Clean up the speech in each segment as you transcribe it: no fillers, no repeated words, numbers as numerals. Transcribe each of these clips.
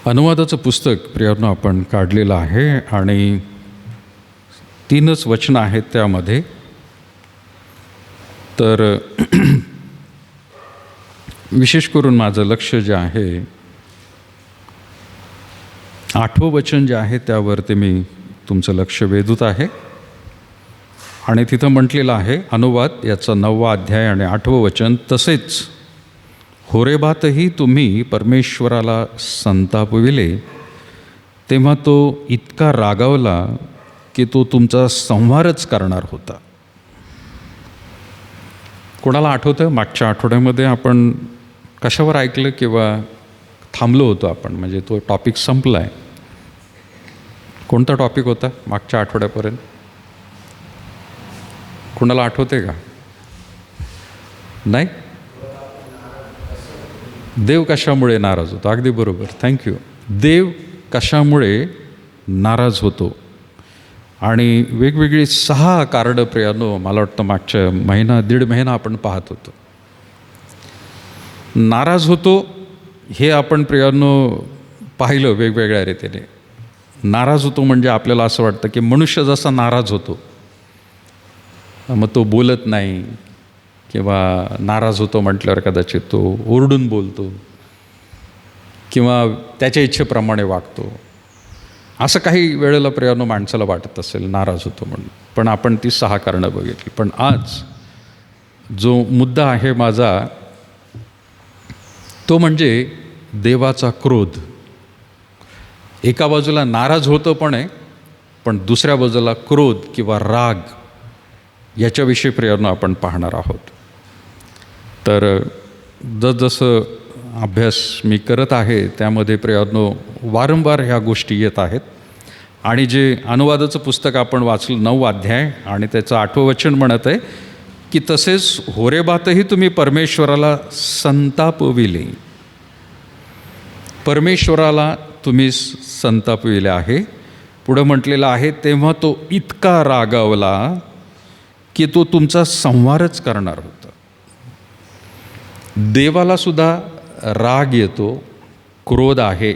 अनुवादाचं पुस्तक प्रियांनो आपण काढलेलं आहे आणि 3च वचनं आहेत त्यामध्ये. तर विशेष करून माझं लक्ष जे आहे 8वं वचन जे आहे त्यावरती मी तुमचं लक्ष वेधूत आहे. आणि तिथं म्हटलेलं आहे अनुवाद याचा 9वा अध्याय आणि 8वं वचन, तसेच होरेबातही तुम्ही परमेश्वराला संतापविले तेव्हा तो इतका रागावला की तो तुमचा संहारच करणार होता. कोणाला आठवतं मागच्या आठवड्यामध्ये आपण कशावर ऐकलं किंवा थांबलो होतो आपण, म्हणजे तो टॉपिक संपला आहे. कोणता टॉपिक होता मागच्या आठवड्यापर्यंत? कोणाला आठवते का? नाही? देव कशामुळे नाराज होतो? अगदी बरोबर, थँक्यू. देव कशामुळे नाराज होतो आणि वेगवेगळी 6 कारणं प्रियांनो मला वाटतं मागच्या दीड महिना आपण पाहत होतो. नाराज होतो हे आपण प्रियांनो पाहिलं वेगवेगळ्या रीतीने. नाराज होतो म्हणजे आपल्याला असं वाटतं की मनुष्य जसा नाराज होतो मग तो बोलत नाही, किंवा नाराज होतो म्हटल्यावर कदाचित तो ओरडून बोलतो किंवा त्याच्या इच्छेप्रमाणे वागतो. असं काही वेळेला प्रियांनो माणसाला वाटत असेल नाराज होतो म्हणून. पण आपण ती 6 कारणं बघितली. पण आज जो मुद्दा आहे माझा तो म्हणजे देवाचा क्रोध. एका बाजूला नाराज होतं पण आहे, पण दुसऱ्या बाजूला क्रोध किंवा राग याच्याविषयी प्रियांनो आपण पाहणार आहोत. तर जसजसं अभ्यास मी करत आहे त्यामध्ये प्रियांनो वारंवार ह्या गोष्टी येत आहेत. आणि जे अनुवादाचं पुस्तक आपण वाचलं 9वा अध्याय आणि त्याचं 8वं वचन म्हणत आहे की तसेच होरेबातही तुम्ही परमेश्वराला संतापविले. परमेश्वराला तुम्ही संतापविले आहे. पुढं म्हटलेलं आहे तेव्हा तो इतका रागावला की तो तुमचा संहारच करणार होता. देवाला सुद्धा राग येतो, क्रोध आहे.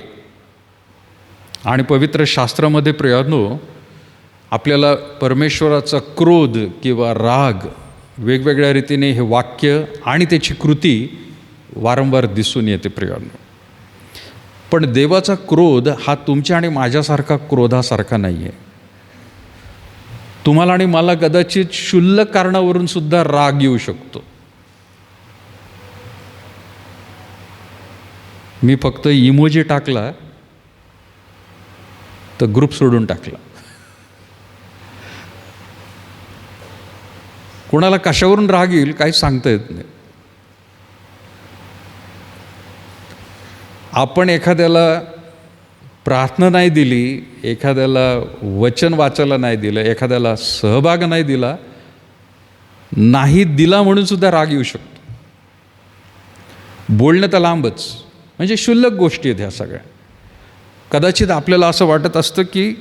आणि पवित्र शास्त्रामध्ये प्रियांनो आपल्याला परमेश्वराचा क्रोध किंवा राग वेगवेगळ्या रीतीने हे वाक्य आणि त्याची कृती वारंवार दिसून येते प्रियांनो. पण देवाचा क्रोध हा तुमच्या आणि माझ्यासारखा क्रोधासारखा नाही आहे. तुम्हाला आणि मला कदाचित क्षुल्लक कारणावरून सुद्धा राग येऊ शकतो. मी फक्त इमोजी टाकला तर ग्रुप सोडून टाकला. कोणाला कशावरून राग येईल काही सांगता येत नाही. आपण एखाद्याला प्रार्थना नाही दिली, एखाद्याला वचन वाचायला नाही दिलं, एखाद्याला सहभाग नाही दिला म्हणून सुद्धा राग येऊ शकतो. बोलणं तर लांबच, म्हणजे क्षुल्लक गोष्टी आहेत ह्या सगळ्या. कदाचित आपल्याला असं वाटत असतं की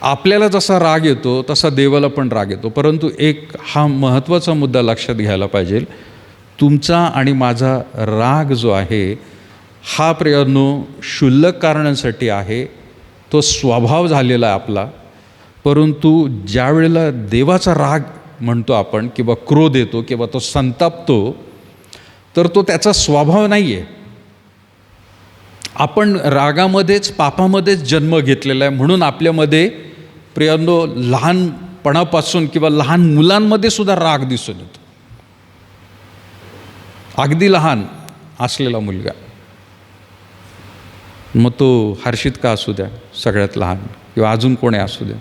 आपल्याला जसा राग येतो तसा देवाला पण राग येतो. परंतु एक हा महत्त्वाचा मुद्दा लक्षात घ्यायला पाहिजे. तुमचा आणि माझा राग जो आहे हा प्रियांनो क्षुल्लक कारणांसाठी आहे, तो स्वभाव झालेला आहे आपला. परंतु ज्या वेळेला देवाचा राग म्हणतो आपण किंवा क्रोध येतो किंवा तो संतापतो तर तो त्याचा स्वभाव नाही आहे. आपण रागामध्येच पापामध्येच जन्म घेतलेला आहे. म्हणून आपल्यामध्ये प्रियांनो लहानपणापासून किंवा लहान मुलांमध्ये सुद्धा राग दिसून येतो. अगदी लहान असलेला मुलगा, मग तो हर्षित का असू द्या, सगळ्यात लहान, किंवा अजून कोणी असू द्या,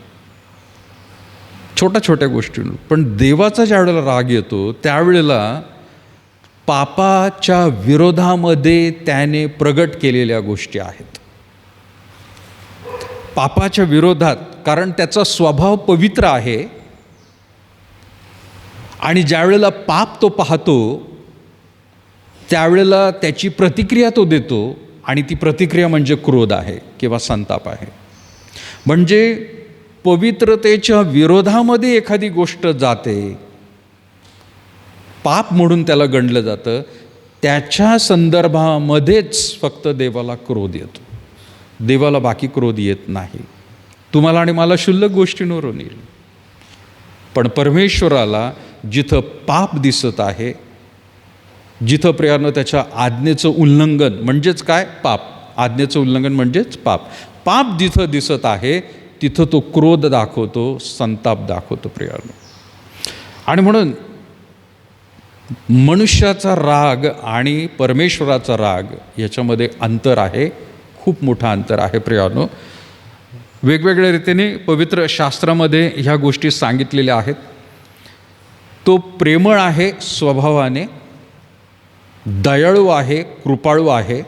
छोट्या गोष्टींवर. पण देवाचा ज्या वेळेला राग येतो त्यावेळेला पापाच्या विरोधामध्ये त्याने प्रगट केलेल्या गोष्टी आहेत. पापाच्या विरोधात, कारण त्याचा स्वभाव पवित्र आहे. आणि ज्या वेळेला पाप तो पाहतो त्यावेळेला त्याची प्रतिक्रिया तो देतो, आणि ती प्रतिक्रिया म्हणजे क्रोध आहे किंवा संताप आहे. म्हणजे पवित्रतेच्या विरोधामध्ये एखादी गोष्ट जाते, पाप म्हणून त्याला गणलं जातं, त्याच्या संदर्भामध्येच फक्त देवाला क्रोध येतो. देवाला बाकी क्रोध येत नाही. तुम्हाला आणि मला क्षुल्लक गोष्टींवरून येईल, पण परमेश्वराला जिथं पाप दिसत आहे, जिथं प्रियानं त्याच्या आज्ञेचं उल्लंघन म्हणजेच काय, पाप, आज्ञेचं उल्लंघन म्हणजेच पाप, पाप जिथं दिसत आहे तिथं तो क्रोध दाखवतो, संताप दाखवतो प्रियानं. आणि म्हणून मनुष्याचा राग आणि परमेश्वराचा राग याच्यामध्ये अंतर आहे, खूप मोठं अंतर आहे प्रियानो. वेगवेगळ्या रीतीने पवित्र शास्त्रामध्ये ह्या गोष्टी सांगितलेल्या आहेत. तो प्रेमळ आहे स्वभावाने, दयाळू आहे, कृपाळू आहे,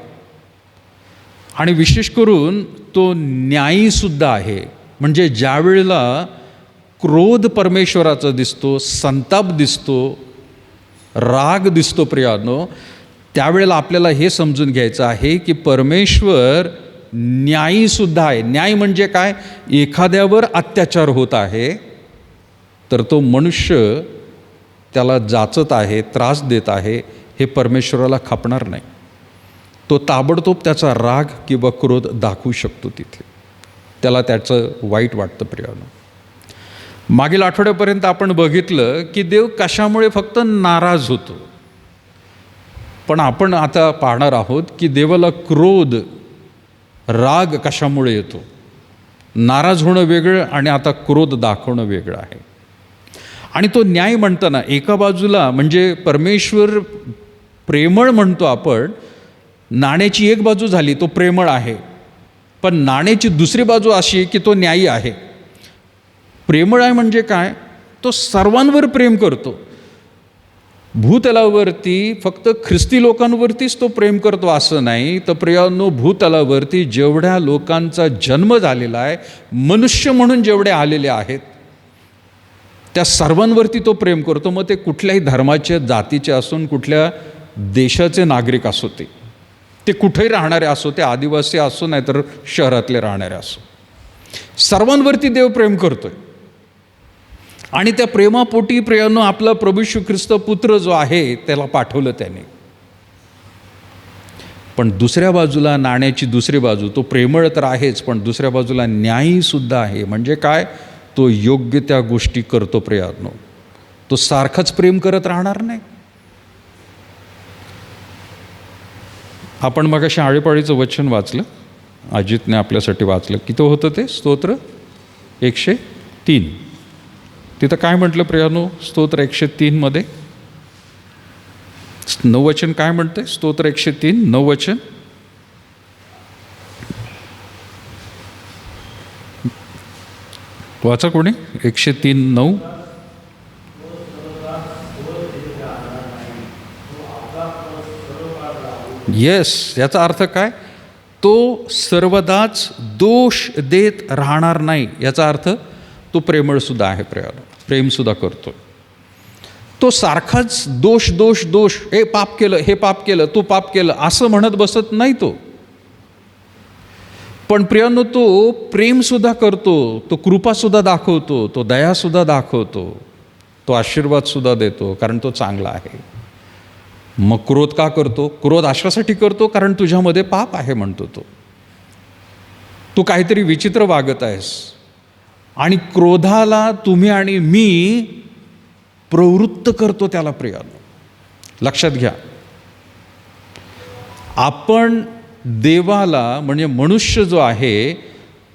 आणि विशेष करून तो न्यायीसुद्धा आहे. म्हणजे ज्या वेळेला क्रोध परमेश्वराचा दिसतो, संताप दिसतो, राग दिसतो प्रियानो, त्यावेळेला आपल्याला हे समजून घ्यायचं आहे की परमेश्वर न्यायीसुद्धा आहे. न्याय म्हणजे काय, एखाद्यावर अत्याचार होत आहे तर तो मनुष्य त्याला जाचत आहे, त्रास देत आहे, हे परमेश्वराला खपणार नाही. तो ताबडतोब त्याचा राग किंवा क्रोध दाखवू शकतो तिथे, त्याला त्याचं वाईट वाटतं प्रियानो. मागील आठवड्यापर्यंत आपण बघितलं की देव कशामुळे फक्त नाराज होतो, पण आपण आता पाहणार आहोत की देवाला क्रोध, राग कशामुळे येतो. नाराज होणं वेगळं आणि आता क्रोध दाखवणं वेगळं आहे. आणि तो न्याय म्हणताना एका बाजूला म्हणजे परमेश्वर प्रेमळ म्हणतो आपण, नाण्याची एक बाजू झाली तो प्रेमळ आहे, पण नाण्याची दुसरी बाजू अशी की तो न्यायी आहे. प्रेमळ आहे म्हणजे काय, तो सर्वांवर प्रेम करतो. भूतलावरती फक्त ख्रिस्ती लोकांवरतीच तो प्रेम करतो असं नाही, तर प्रियानो भूतलावरती जेवढ्या लोकांचा जन्म झालेला आहे, मनुष्य म्हणून जेवढे आलेले आहेत, त्या सर्वांवरती तो प्रेम करतो. मग ते कुठल्याही धर्माचे, जातीचे असून, कुठल्या देशाचे नागरिक असो, ते कुठेही राहणारे असो, ते आदिवासी असो नाही तर शहरातले राहणारे असो, सर्वांवरती देव प्रेम करतोय. आणि त्या प्रेमापोटी प्रियानो आपला प्रभू येशू ख्रिस्त पुत्र जो आहे त्याला पाठवलं त्याने. पण दुसऱ्या बाजूला नाण्याची दुसरी बाजू, तो प्रेमळ तर आहेच, पण दुसऱ्या बाजूला न्यायी सुद्धा आहे. म्हणजे काय, तो योग्य त्या गोष्टी करतो प्रियानो. तो सारखंच प्रेम करत राहणार नाही. आपण मगाशी आळीपाळीचं वचन वाचलं, अजितने आपल्यासाठी वाचलं. किती होतं ते स्तोत्र 103. तिथं काय म्हटलं प्रियानो स्तोत्र 103 मध्ये? 9 वचन काय म्हणते? स्तोत्र 103 9 वचन. वाचा कोणी? 103 9. येस, याचा अर्थ काय? तो सर्वदाच दोष देत राहणार नाही. याचा अर्थ तो प्रेमळ सुद्धा आहे, प्रेम सुद्धा करतो. तो सारखाच दोष दोष दोष, हे पाप केलं, हे पाप केलं, तू पाप केलं असं म्हणत बसत नाही तो. पण प्रियानो तो प्रेम सुद्धा करतो, तो कृपा सुद्धा दाखवतो, तो दया सुद्धा दाखवतो, तो आशीर्वाद सुद्धा देतो, कारण तो चांगला आहे. मग क्रोध का करतो? क्रोध अशासाठी करतो कारण तुझ्यामध्ये पाप आहे म्हणतो तो. तू काहीतरी विचित्र वागत आहेस, आणि क्रोधाला तुम्ही आणि मी प्रवृत्त करतो त्याला प्रियानो. लक्षात घ्या, आपण देवाला म्हणजे मनुष्य जो आहे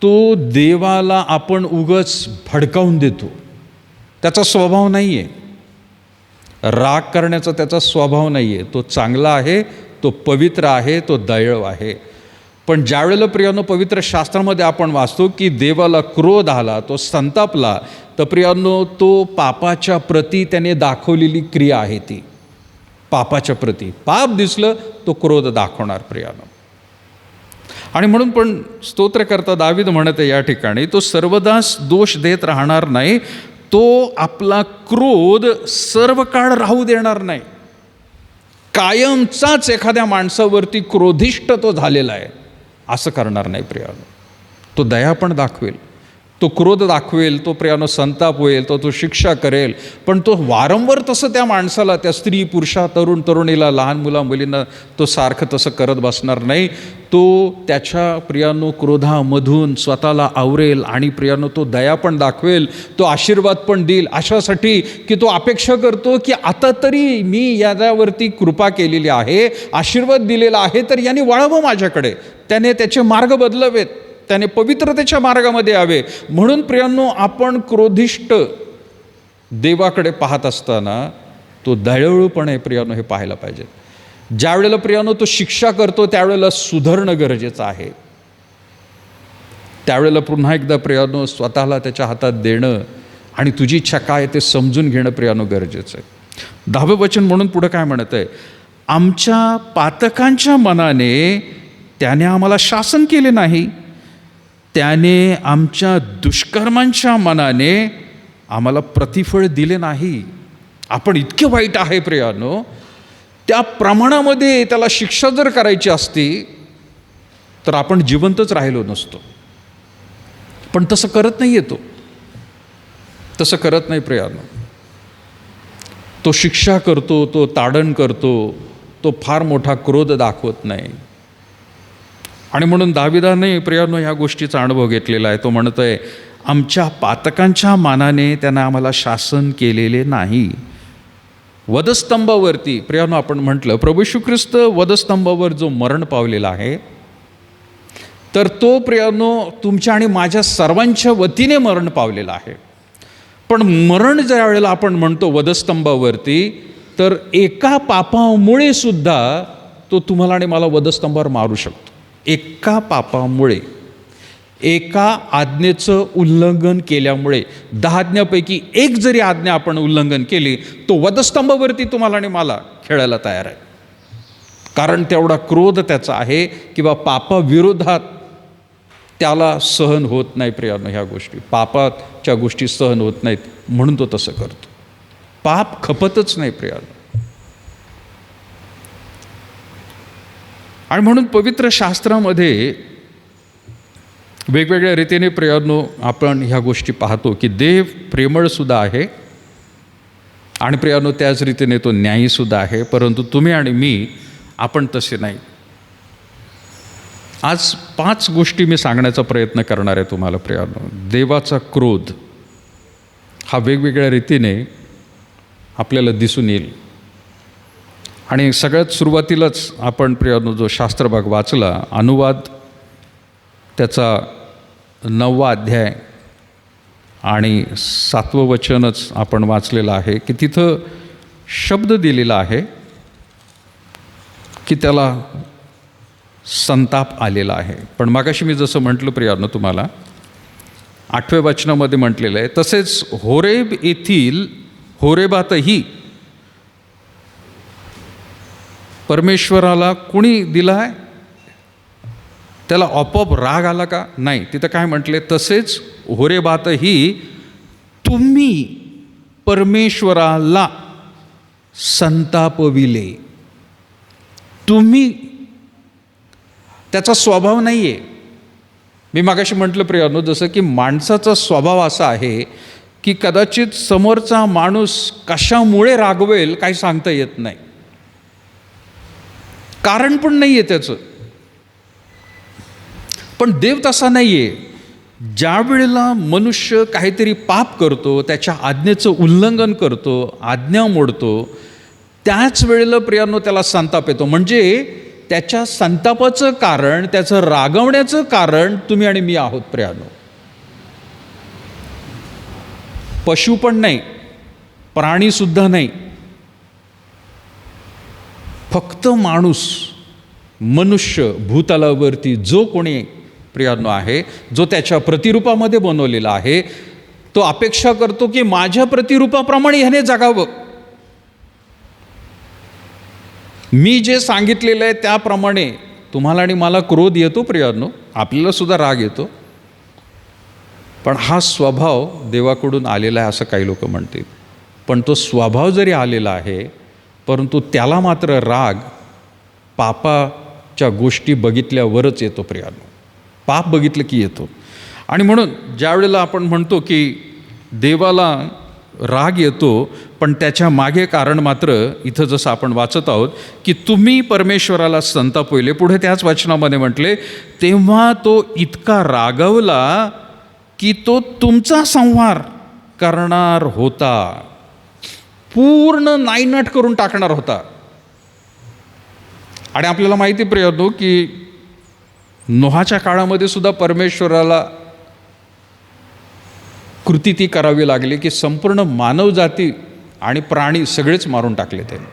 तो देवाला आपण उगाच भडकावून देतो. त्याचा स्वभाव नाही आहे, राग करण्याचा त्याचा स्वभाव नाही आहे. तो चांगला आहे, तो पवित्र आहे, तो दयाळू आहे. पण ज्यावेळेला प्रियानो पवित्र शास्त्रामध्ये आपण वाचतो की देवाला क्रोध आला, तो संतापला, तर प्रियानो तो पापाच्या प्रती त्याने दाखवलेली क्रिया आहे. ती पापाच्या प्रती, पाप दिसलं तो क्रोध दाखवणार प्रियानो. आणि म्हणून पण स्तोत्रकर्ता दावीद म्हणत आहे या ठिकाणी, तो सर्वदाच दोष देत राहणार नाही, तो आपला क्रोध सर्व काळ राहू देणार नाही. कायमचाच एखाद्या माणसावरती क्रोधिष्ट तो झालेला आहे असं करणार नाही प्रियानो. तो दया पण दाखवेल, तो क्रोध दाखवेल, तो प्रियानो संताप होईल, तो शिक्षा करेल, पण तो वारंवार तसं त्या माणसाला, त्या स्त्री पुरुषा, तरुण तरुणीला, लहान मुला मुलींना तो सारखं तसं करत बसणार नाही. तो त्याच्या प्रियानो क्रोधामधून स्वतःला आवरेल आणि प्रियानो तो दया पण दाखवेल, तो आशीर्वाद पण देईल, अशासाठी की तो अपेक्षा करतो की आता तरी मी याच्यावरती कृपा केलेली आहे, आशीर्वाद दिलेला आहे, तर याने वळावं माझ्याकडे, त्याने त्याचे मार्ग बदलावेत, त्याने पवित्रतेच्या मार्गामध्ये यावे. म्हणून प्रियांनो, आपण क्रोधिष्ट देवाकडे पाहत असताना तो दयाळूपणे प्रियांनो हे पाहायला पाहिजे. ज्या वेळेला प्रियांनो तो शिक्षा करतो त्यावेळेला सुधारणं गरजेचं आहे. त्यावेळेला पुन्हा एकदा प्रियांनो स्वतःला त्याच्या हातात देणं आणि तुझी इच्छा काय ते समजून घेणं प्रियांनो गरजेचं आहे. 10वं वचन म्हणून पुढं काय म्हणत आहे, आमच्या पातकांच्या मनाने त्याने आम्हाला शासन केले नाही, त्याने आमच्या दुष्कर्मांच्या मनाने आम्हाला प्रतिफळ दिले नाही. आपण इतके वाईट आहे प्रियानो, त्या प्रमाणामध्ये त्याला शिक्षा जर करायची असती तर आपण जिवंतच राहिलो नसतो. पण तसं करत नाही येतो, तसं करत नाही प्रियानो. तो शिक्षा करतो, तो ताडण करतो, तो फार मोठा क्रोध दाखवत नाही. आणि म्हणून दाविदाने प्रियानो ह्या गोष्टीचा अनुभव घेतलेला आहे. तो म्हणतोय, आमच्या पातकांच्या मानाने त्यानं आम्हाला शासन केलेले नाही. वधस्तंभावरती प्रियानो आपण म्हटलं, प्रभू येशू ख्रिस्त वधस्तंभावर जो मरण पावलेला आहे, तर तो प्रियानो तुमच्या आणि माझ्या सर्वांच्या वतीने मरण पावलेला आहे. पण मरण ज्या वेळेला आपण म्हणतो वधस्तंभावरती, तर एका पापामुळे सुद्धा तो तुम्हाला आणि मला वधस्तंभावर मारू शकतो. एका पापामुळे, एका आज्ञेचं उल्लंघन केल्यामुळे, 10 आज्ञापैकी एक जरी आज्ञा आपण उल्लंघन केली, तो वधस्तंभावरती तुम्हाला आणि मला खेळायला तयार आहे. कारण तेवढा क्रोध त्याचा आहे किंवा पापाविरोधात त्याला सहन होत नाही प्रियानो. ह्या गोष्टी, पापाच्या गोष्टी सहन होत नाहीत, म्हणून तो तसं करतो. पाप खपतच नाही प्रियानो. आणि म्हणून पवित्र शास्त्रामध्ये वेगवेगळ्या रीतीने प्रियानो आपण ह्या गोष्टी पाहतो की देव प्रेमळसुद्धा आहे आणि प्रियानो त्याच रीतीने तो न्यायीसुद्धा आहे. परंतु तुम्ही आणि मी आपण तसे नाही. आज 5 गोष्टी मी सांगण्याचा प्रयत्न करणार आहे तुम्हाला प्रियानो. देवाचा क्रोध हा वेगवेगळ्या रीतीने आपल्याला दिसून येईल. आणि सगळ्यात सुरुवातीलाच आपण प्रियानो जो शास्त्रभाग वाचला, अनुवाद त्याचा 9वा अध्याय आणि 7वं वचनच आपण वाचलेलं आहे की तिथं शब्द दिलेला आहे की त्याला संताप आलेला आहे. पण मागाशी मी जसं म्हटलं प्रियानो तुम्हाला, 8व्या वचनामध्ये म्हटलेलं आहे, तसेच होरेब येथील होरेबातही परमेश्वराला कुणी दिला आहे, त्याला आपोआप राग आला का? नाही. तिथं काय म्हटले, तसेच होरेबातही तुम्ही परमेश्वराला संतापविले. तुम्ही, त्याचा स्वभाव नाही आहे. मी मागाशी म्हटलं प्रियानो, जसं की माणसाचा स्वभाव असा आहे की कदाचित समोरचा माणूस कशामुळे रागवेल काही सांगता येत नाही, कारण पण नाही आहे त्याचं. पण देव तसा नाही आहे. ज्या वेळेला मनुष्य काहीतरी पाप करतो, त्याच्या आज्ञेचं उल्लंघन करतो, आज्ञा मोडतो, त्याच वेळेला प्रियानो त्याला संताप येतो. म्हणजे त्याच्या संतापाचं कारण, त्याचं रागवण्याचं कारण तुम्ही आणि मी आहोत प्रियानो. पशु पण नाही, प्राणीसुद्धा नाही, फक्त माणूस, मनुष्य भूतलावरती जो कोणी प्रियानो आहे, जो त्याच्या प्रतिरूपामध्ये बनवलेला आहे, तो अपेक्षा करतो की माझ्या प्रतिरूपाप्रमाणे ह्याने जगावं. मी जे सांगितलेलं आहे त्याप्रमाणे तुम्हाला आणि मला क्रोध येतो प्रियानो, आपल्याला सुद्धा राग येतो. पण हा स्वभाव देवाकडून आलेला आहे असं काही लोक म्हणतील. पण तो स्वभाव जरी आलेला आहे, परंतु त्याला मात्र राग पापाच्या गोष्टी बघितल्यावरच येतो प्रियानो. पाप बघितलं की येतो. आणि म्हणून ज्या वेळेला आपण म्हणतो की देवाला राग येतो, पण त्याच्या मागे कारण मात्र इथं जसं आपण वाचत आहोत की तुम्ही परमेश्वराला संतापविले, पुढे त्याच वचनामध्ये म्हटले, तेव्हा तो इतका रागवला की तो तुमचा संहार करणार होता, पूर्ण नायनाट करून टाकणार होता. आणि आपल्याला माहिती प्रियतो की नोहाच्या काळामध्ये सुद्धा परमेश्वराला कृती ती करावी लागली की संपूर्ण मानवजाती आणि प्राणी सगळेच मारून टाकले त्याने.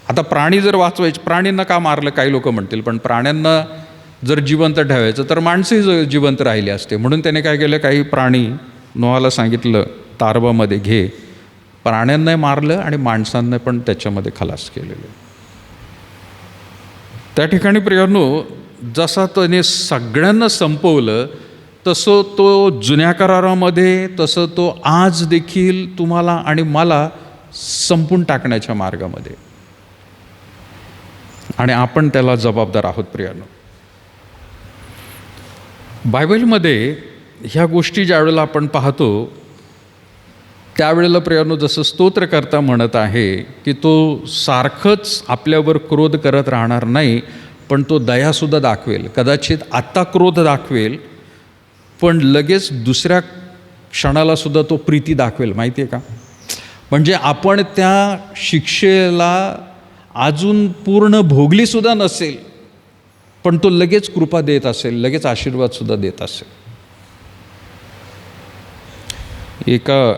आता प्राणी जर वाचवायचे, प्राणींना का मारलं काही लोक म्हणतील, पण प्राण्यांना जर जिवंत ठेवायचं तर माणसंही जिवंत राहिले असते. म्हणून त्याने काय केलं, काही प्राणी नोहाला सांगितलं तारवामध्ये घे, प्राण्यांनाही मारलं आणि माणसांना पण त्याच्यामध्ये खलास केलेलं. त्या ठिकाणी प्रियांनो, जसा त्याने सगळ्यांना संपवलं तसं तो जुन्या करारामध्ये, तसं तो आज देखील तुम्हाला आणि मला संपून टाकण्याच्या मार्गामध्ये, आणि आपण त्याला जबाबदार आहोत प्रियांनो. बायबलमध्ये ह्या गोष्टी ज्या वेळेला आपण पाहतो त्यावेळेला प्रियांनो, जसं स्तोत्रकर्ता म्हणत आहे की तो सारखंच आपल्यावर क्रोध करत राहणार नाही, पण तो दयासुद्धा दाखवेल. कदाचित आत्ता क्रोध दाखवेल, पण लगेच दुसऱ्या क्षणालासुद्धा तो प्रीती दाखवेल. माहिती आहे का? म्हणजे आपण त्या शिक्षेला अजून पूर्ण भोगलीसुद्धा नसेल, पण तो लगेच कृपा देत असेल, लगेच आशीर्वादसुद्धा देत असेल. एका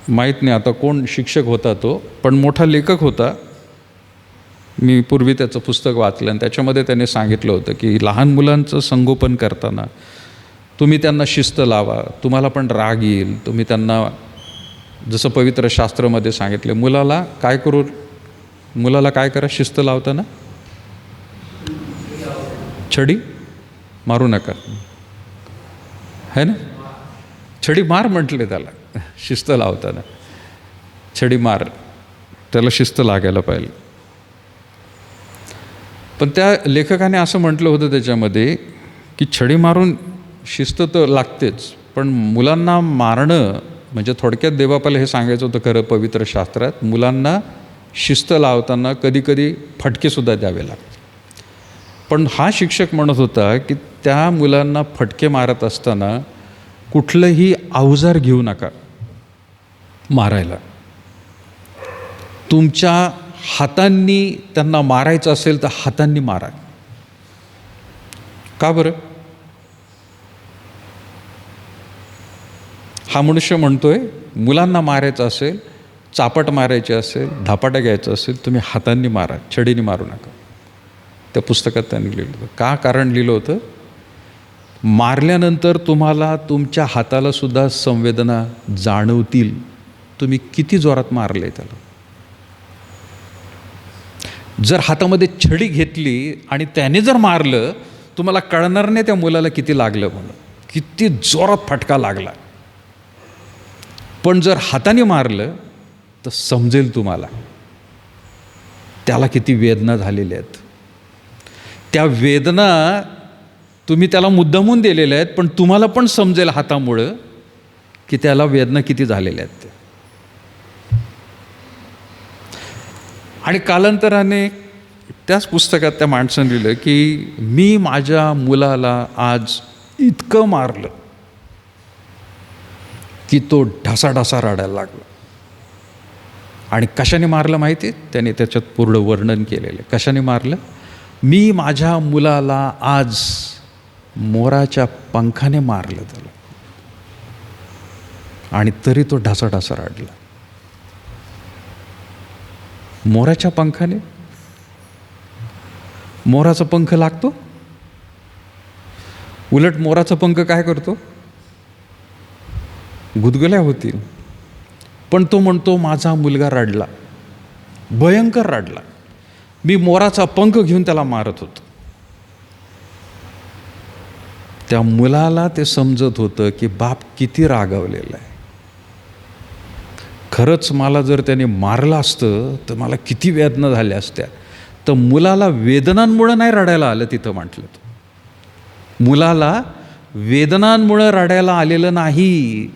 माहीत नाही आता कोण शिक्षक होता तो, पण मोठा लेखक होता. मी पूर्वी त्याचं पुस्तक वाचलं आणि त्याच्यामध्ये त्याने सांगितलं होतं की लहान मुलांचं संगोपन करताना तुम्ही त्यांना शिस्त लावा, तुम्हाला पण राग येईल. तुम्ही त्यांना जसं पवित्र शास्त्रामध्ये सांगितले, मुलाला काय करा शिस्त लावताना, छडी मारू नका, है ना? छडी मार म्हटले त्याला, शिस्त लावताना छडी मार, त्याला शिस्त लागायला पाहिजे. पण त्या लेखकाने असं म्हटलं होतं त्याच्यामध्ये की छडी मारून शिस्त तर लागतेच, पण मुलांना मारणं म्हणजे थोडक्यात देवापाला हे सांगायचं होतं खरं पवित्र शास्त्रात, मुलांना शिस्त लावताना कधीकधी फटकेसुद्धा द्यावे लागतात. पण हा शिक्षक म्हणत होता की त्या मुलांना फटके मारत असताना कुठलंही अवजार घेऊ नका मारायला. तुमच्या हातांनी त्यांना मारायचं असेल तर हातांनी मारा. का बरं? हा मनुष्य म्हणतोय मुलांना मारायचं असेल, चापट मारायची असेल, धापाटा घ्यायचं असेल, तुम्ही हातांनी मारा, छडीने मारू नका. त्या पुस्तकात त्यांनी लिहिलं होतं. का कारण लिहिलं होतं? मारल्यानंतर तुम्हाला तुमच्या हाताला सुद्धा संवेदना जाणवतील, तुम्ही किती जोरात मारले त्याला. जर हातामध्ये छडी घेतली आणि त्याने जर मारलं, तुम्हाला कळणार नाही त्या मुलाला किती लागलं म्हणून, किती जोरात फटका लागला. पण जर हाताने मारलं तर समजेल तुम्हाला त्याला किती वेदना झालेल्या आहेत. त्या वेदना तुम्ही त्याला मुद्दामून दिलेल्या आहेत, पण तुम्हाला पण समजेल हातामुळं की त्याला वेदना किती झालेल्या आहेत. आणि कालांतराने त्याच पुस्तकात त्या माणसाने लिहिलं की मी माझ्या मुलाला आज इतकं मारलं की तो ढासाढासा रडायला लागला. आणि कशाने मारलं माहिती? त्याने त्याच्यात पूर्ण वर्णन केलेलं. कशाने मारलं? मी माझ्या मुलाला आज मोराच्या पंखाने मारलं त्याला, आणि तरी तो ढासाढासा रडला. मोराच्या पंखाने? मोराचा पंख लागतो? उलट मोराचा पंख काय करतो? गुदगुल्या होतील. पण तो म्हणतो माझा मुलगा रडला, भयंकर रडला, मी मोराचा पंख घेऊन त्याला मारत होतो. त्या मुलाला ते समजत होतं की बाप किती रागावलेला आहे. खरंच मला जर त्याने मारलं असतं तर मला किती वेदना झाल्या असत्या. तर मुलाला वेदनांमुळं नाही रडायला आलं तिथं म्हटलं. मुलाला वेदनांमुळं रडायला आलेलं नाही,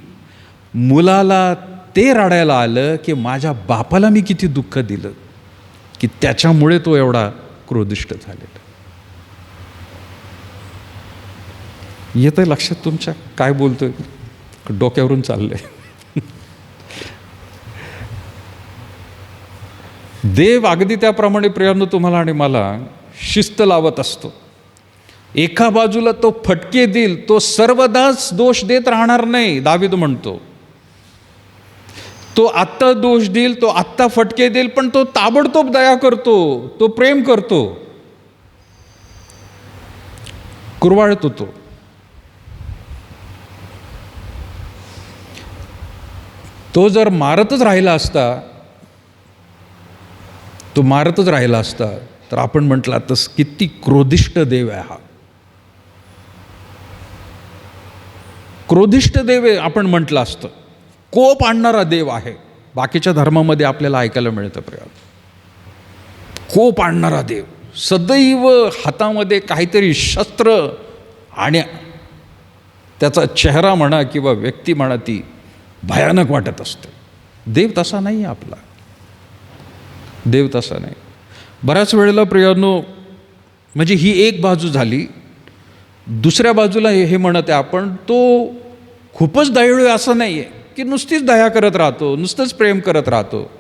मुलाला ते रडायला आलं की माझ्या बापाला मी किती दुःख दिलं, की त्याच्यामुळे तो एवढा क्रोधिष्ट झालेला. येतंय लक्षात तुमच्या काय बोलतोय? डोक्यावरून चाललंय. देव अगदी त्याप्रमाणे प्रियांनो तुम्हाला आणि मला शिस्त लावत असतो. एका बाजूला तो फटके देईल, तो सर्वदाच दोष देत राहणार नाही. दावीद म्हणतो तो आत्ता दोष देईल, तो आत्ता फटके देईल, पण तो ताबडतोब दया करतो, तो प्रेम करतो, कुरवाळतो. तो जर मारतच राहिला असता तर आपण म्हटलं तर किती क्रोधिष्ट देव आहे हा. क्रोधिष्ट देव आहे आपण म्हटलं असतं. कोप आणणारा देव आहे. बाकीच्या धर्मामध्ये आपल्याला ऐकायला मिळतं कोप आणणारा देव, सदैव हातामध्ये काहीतरी शस्त्र आणि त्याचा चेहरा म्हणा किंवा व्यक्ती म्हणा ती भयानक वाटत असते. देव तसा नाही आहे आपला. देव तसा नाही. बऱ्याच वेळेला प्रियांनो, म्हणजे ही एक बाजू झाली. दुसऱ्या बाजूला हे म्हणत आहे आपण, तो खूपच दयाळू आहे असं नाही आहे की नुसतीच दया करत राहतो, नुसतंच प्रेम करत राहतो.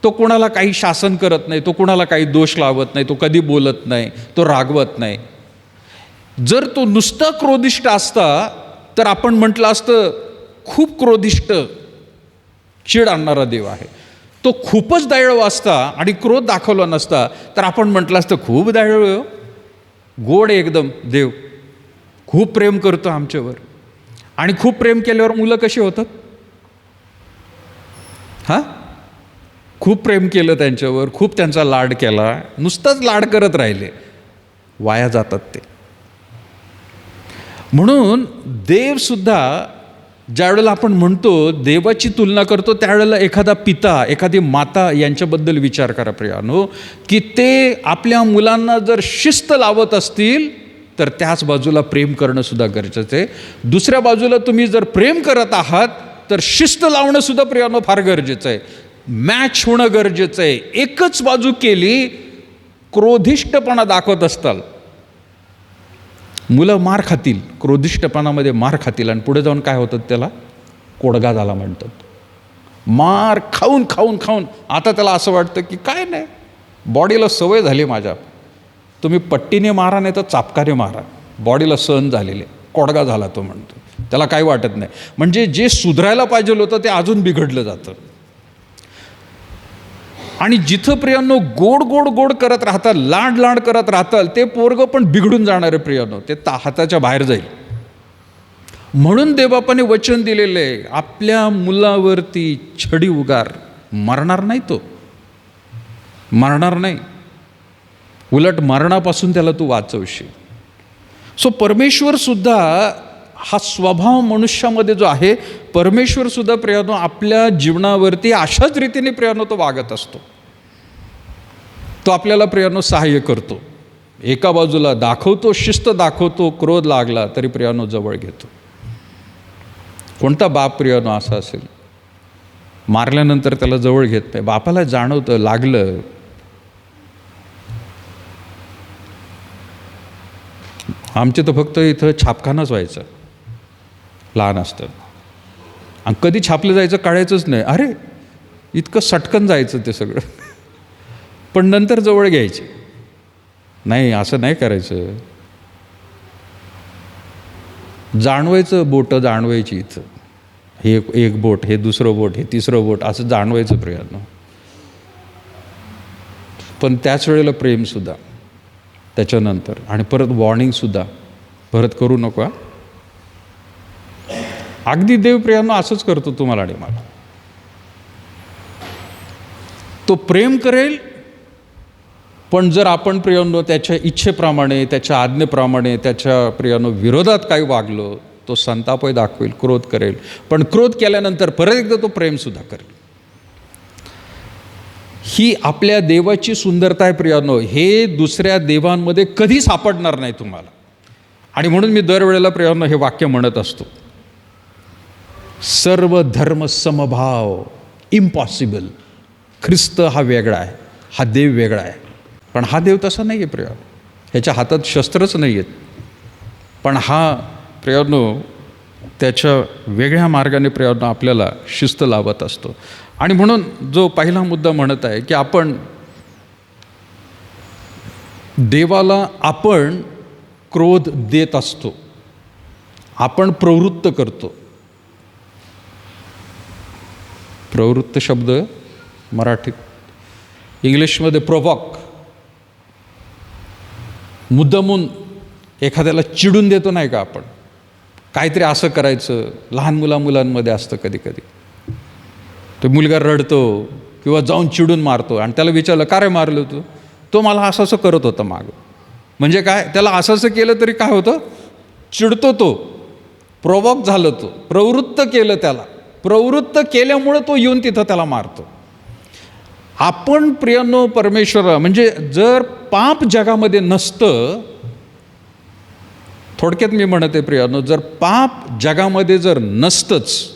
तो कुणाला काही शासन करत नाही, तो कुणाला काही दोष लावत नाही, तो कधी बोलत नाही, तो रागवत नाही. जर तो नुसता क्रोधिष्ट असता तर आपण म्हटलं असतं खूप क्रोधिष्ट, चीड आणणारा देव आहे. तो खूपच दयाळू असता आणि क्रोध दाखवला नसता तर आपण म्हटलं असतं खूप दयाळू, गोड एकदम देव, खूप प्रेम करतो आमच्यावर. आणि खूप प्रेम केल्यावर मुलं कशी होतात? खूप प्रेम केलं त्यांच्यावर, खूप त्यांचा लाड केला, नुसताच लाड करत राहिले, वाया जातात ते. म्हणून देवसुद्धा ज्यावेळेला आपण म्हणतो देवाची तुलना करतो त्यावेळेला एखादा पिता, एखादी माता यांच्याबद्दल विचार करा प्रियानो, की ते आपल्या मुलांना जर शिस्त लावत असतील तर त्याच बाजूला प्रेम करणं सुद्धा गरजेचं आहे. दुसऱ्या बाजूला तुम्ही जर प्रेम करत आहात तर शिस्त लावणं सुद्धा प्रियानो फार गरजेचं आहे. मॅच होणं गरजेचं आहे. एकच बाजू केली, क्रोधिष्टपणा दाखवत असताल, मुलं मार खातील, क्रोधिष्टपणामध्ये मार खातील आणि पुढे जाऊन काय होतं, त्याला कोडगा झाला म्हणतात. मार खाऊन खाऊन खाऊन आता त्याला असं वाटतं की काय नाही, बॉडीला सवय झाली माझ्या, तुम्ही पट्टीने मारा नाही तर चापकाने मारा, बॉडीला सहन झालेले, कोडगा झाला तो म्हणतो, त्याला काही वाटत नाही. म्हणजे जे सुधारायला पाहिजे होतं ते अजून बिघडलं जातं. आणि जिथं प्रियांनो गोड गोड गोड करत राहतात, लाड लाड करत राहताल, ते पोरगं पण बिघडून जाणार आहे प्रियांनो, ते हाताच्या बाहेर जाईल. म्हणून देवबापाने वचन दिलेलं आहे, आपल्या मुलावरती छडी उगार, मरणार नाही, तो मरणार नाही, उलट मरणापासून त्याला तू वाचवशील. सो परमेश्वर सुद्धा हा स्वभाव मनुष्यामध्ये जो आहे, परमेश्वर सुद्धा प्रियानो आपल्या जीवनावरती अशाच रीतीने प्रियानो तो वागत असतो. तो आपल्याला प्रियानो सहाय्य करतो. एका बाजूला दाखवतो, शिस्त दाखवतो, क्रोध लागला तरी प्रियानो जवळ घेतो. कोणता बाप प्रियानो असा असेल, मारल्यानंतर त्याला जवळ घेत नाही? बापाला जाणवतं लागलं. आमचे तर फक्त इथं छापखानाच व्हायचं लहान असतं, आणि कधी छापलं जायचं कळायचंच नाही. अरे इतकं सटकन जायचं ते सगळं, पण नंतर जवळ घ्यायचे. नाही, असं नाही करायचं. जाणवायचं, बोटं जाणवायची इथं, हे एक बोट, हे दुसरं बोट, हे तिसरं बोट, असं जाणवायचं प्रियांनो. पण त्याच वेळेला प्रेमसुद्धा त्याच्यानंतर, आणि परत वॉर्निंगसुद्धा, परत करू नको. अगदी देव प्रियांनो असंच करतो तुम्हाला आणि मला. तो प्रेम करेल, पण जर आपण प्रियांनो त्याच्या इच्छेप्रमाणे, त्याच्या आज्ञेप्रमाणे, त्याच्या प्रियांनो विरोधात काही वागलो, तो संतापही दाखवेल, क्रोध करेल, पण क्रोध केल्यानंतर परत एकदा तो प्रेमसुद्धा करेल. ही आपल्या देवाची सुंदरता आहे प्रियांनो. हे दुसऱ्या देवांमध्ये कधी सापडणार नाही तुम्हाला. आणि म्हणून मी दरवेळेला प्रियांनो हे वाक्य म्हणत असतो, सर्व धर्म समभाव इम्पॉसिबल. ख्रिस्त हा वेगळा आहे, हा देव वेगळा आहे. पण हा देव तसा नाही आहे प्रियांनो, ह्याच्या हातात शस्त्रच नाही आहेत. पण हा प्रियांनो त्याच्या वेगळ्या मार्गाने प्रियांनो आपल्याला शिस्त लावत असतो. आणि म्हणून जो पहिला मुद्दा म्हणत आहे की आपण देवाला आपण क्रोध देत असतो, आपण प्रवृत्त करतो. प्रवृत्त शब्द मराठीत, इंग्लिशमध्ये प्रोवॉक. मुद्दामून एखाद्याला चिडून देतो नाही का आपण, काहीतरी असं करायचं. लहान मुलांमध्ये असतं कधी कधी, तो मुलगा रडतो किंवा जाऊन चिडून मारतो आणि त्याला विचारलं का रे मारलं तू, तो मला असं असं करत होता मागं. म्हणजे काय, त्याला असं असं केलं तरी काय होतं, चिडतो तो, प्रोवॉक झालं, तो प्रवृत्त केलं, त्याला प्रवृत्त केल्यामुळं तो येऊन तिथं त्याला मारतो. आपण प्रियांनो परमेश्वर म्हणजे जर पाप जगामध्ये नसतं, थोडक्यात मी म्हणते प्रियांनो, जर पाप जगामध्ये जर नसतंच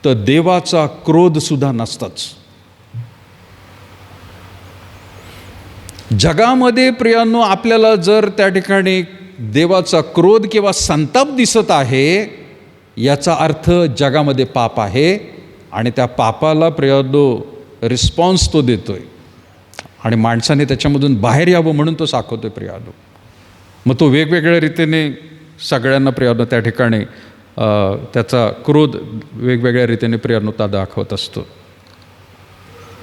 तर देवाचा क्रोधसुद्धा नसताच. जगामध्ये प्रियांनो आपल्याला जर त्या ठिकाणी देवाचा क्रोध किंवा संताप दिसत आहे, याचा अर्थ जगामध्ये पाप आहे आणि त्या पापाला प्रियांनो रिस्पॉन्स तो देतोय आणि माणसाने त्याच्यामधून बाहेर यावं म्हणून तो साखवतोय प्रियांनो. मग तो वेगवेगळ्या रीतीने सगळ्यांना प्रियांनो त्या ठिकाणी त्याचा क्रोध वेगवेगळ्या रीतीने प्रियांनोता दाखवत असतो.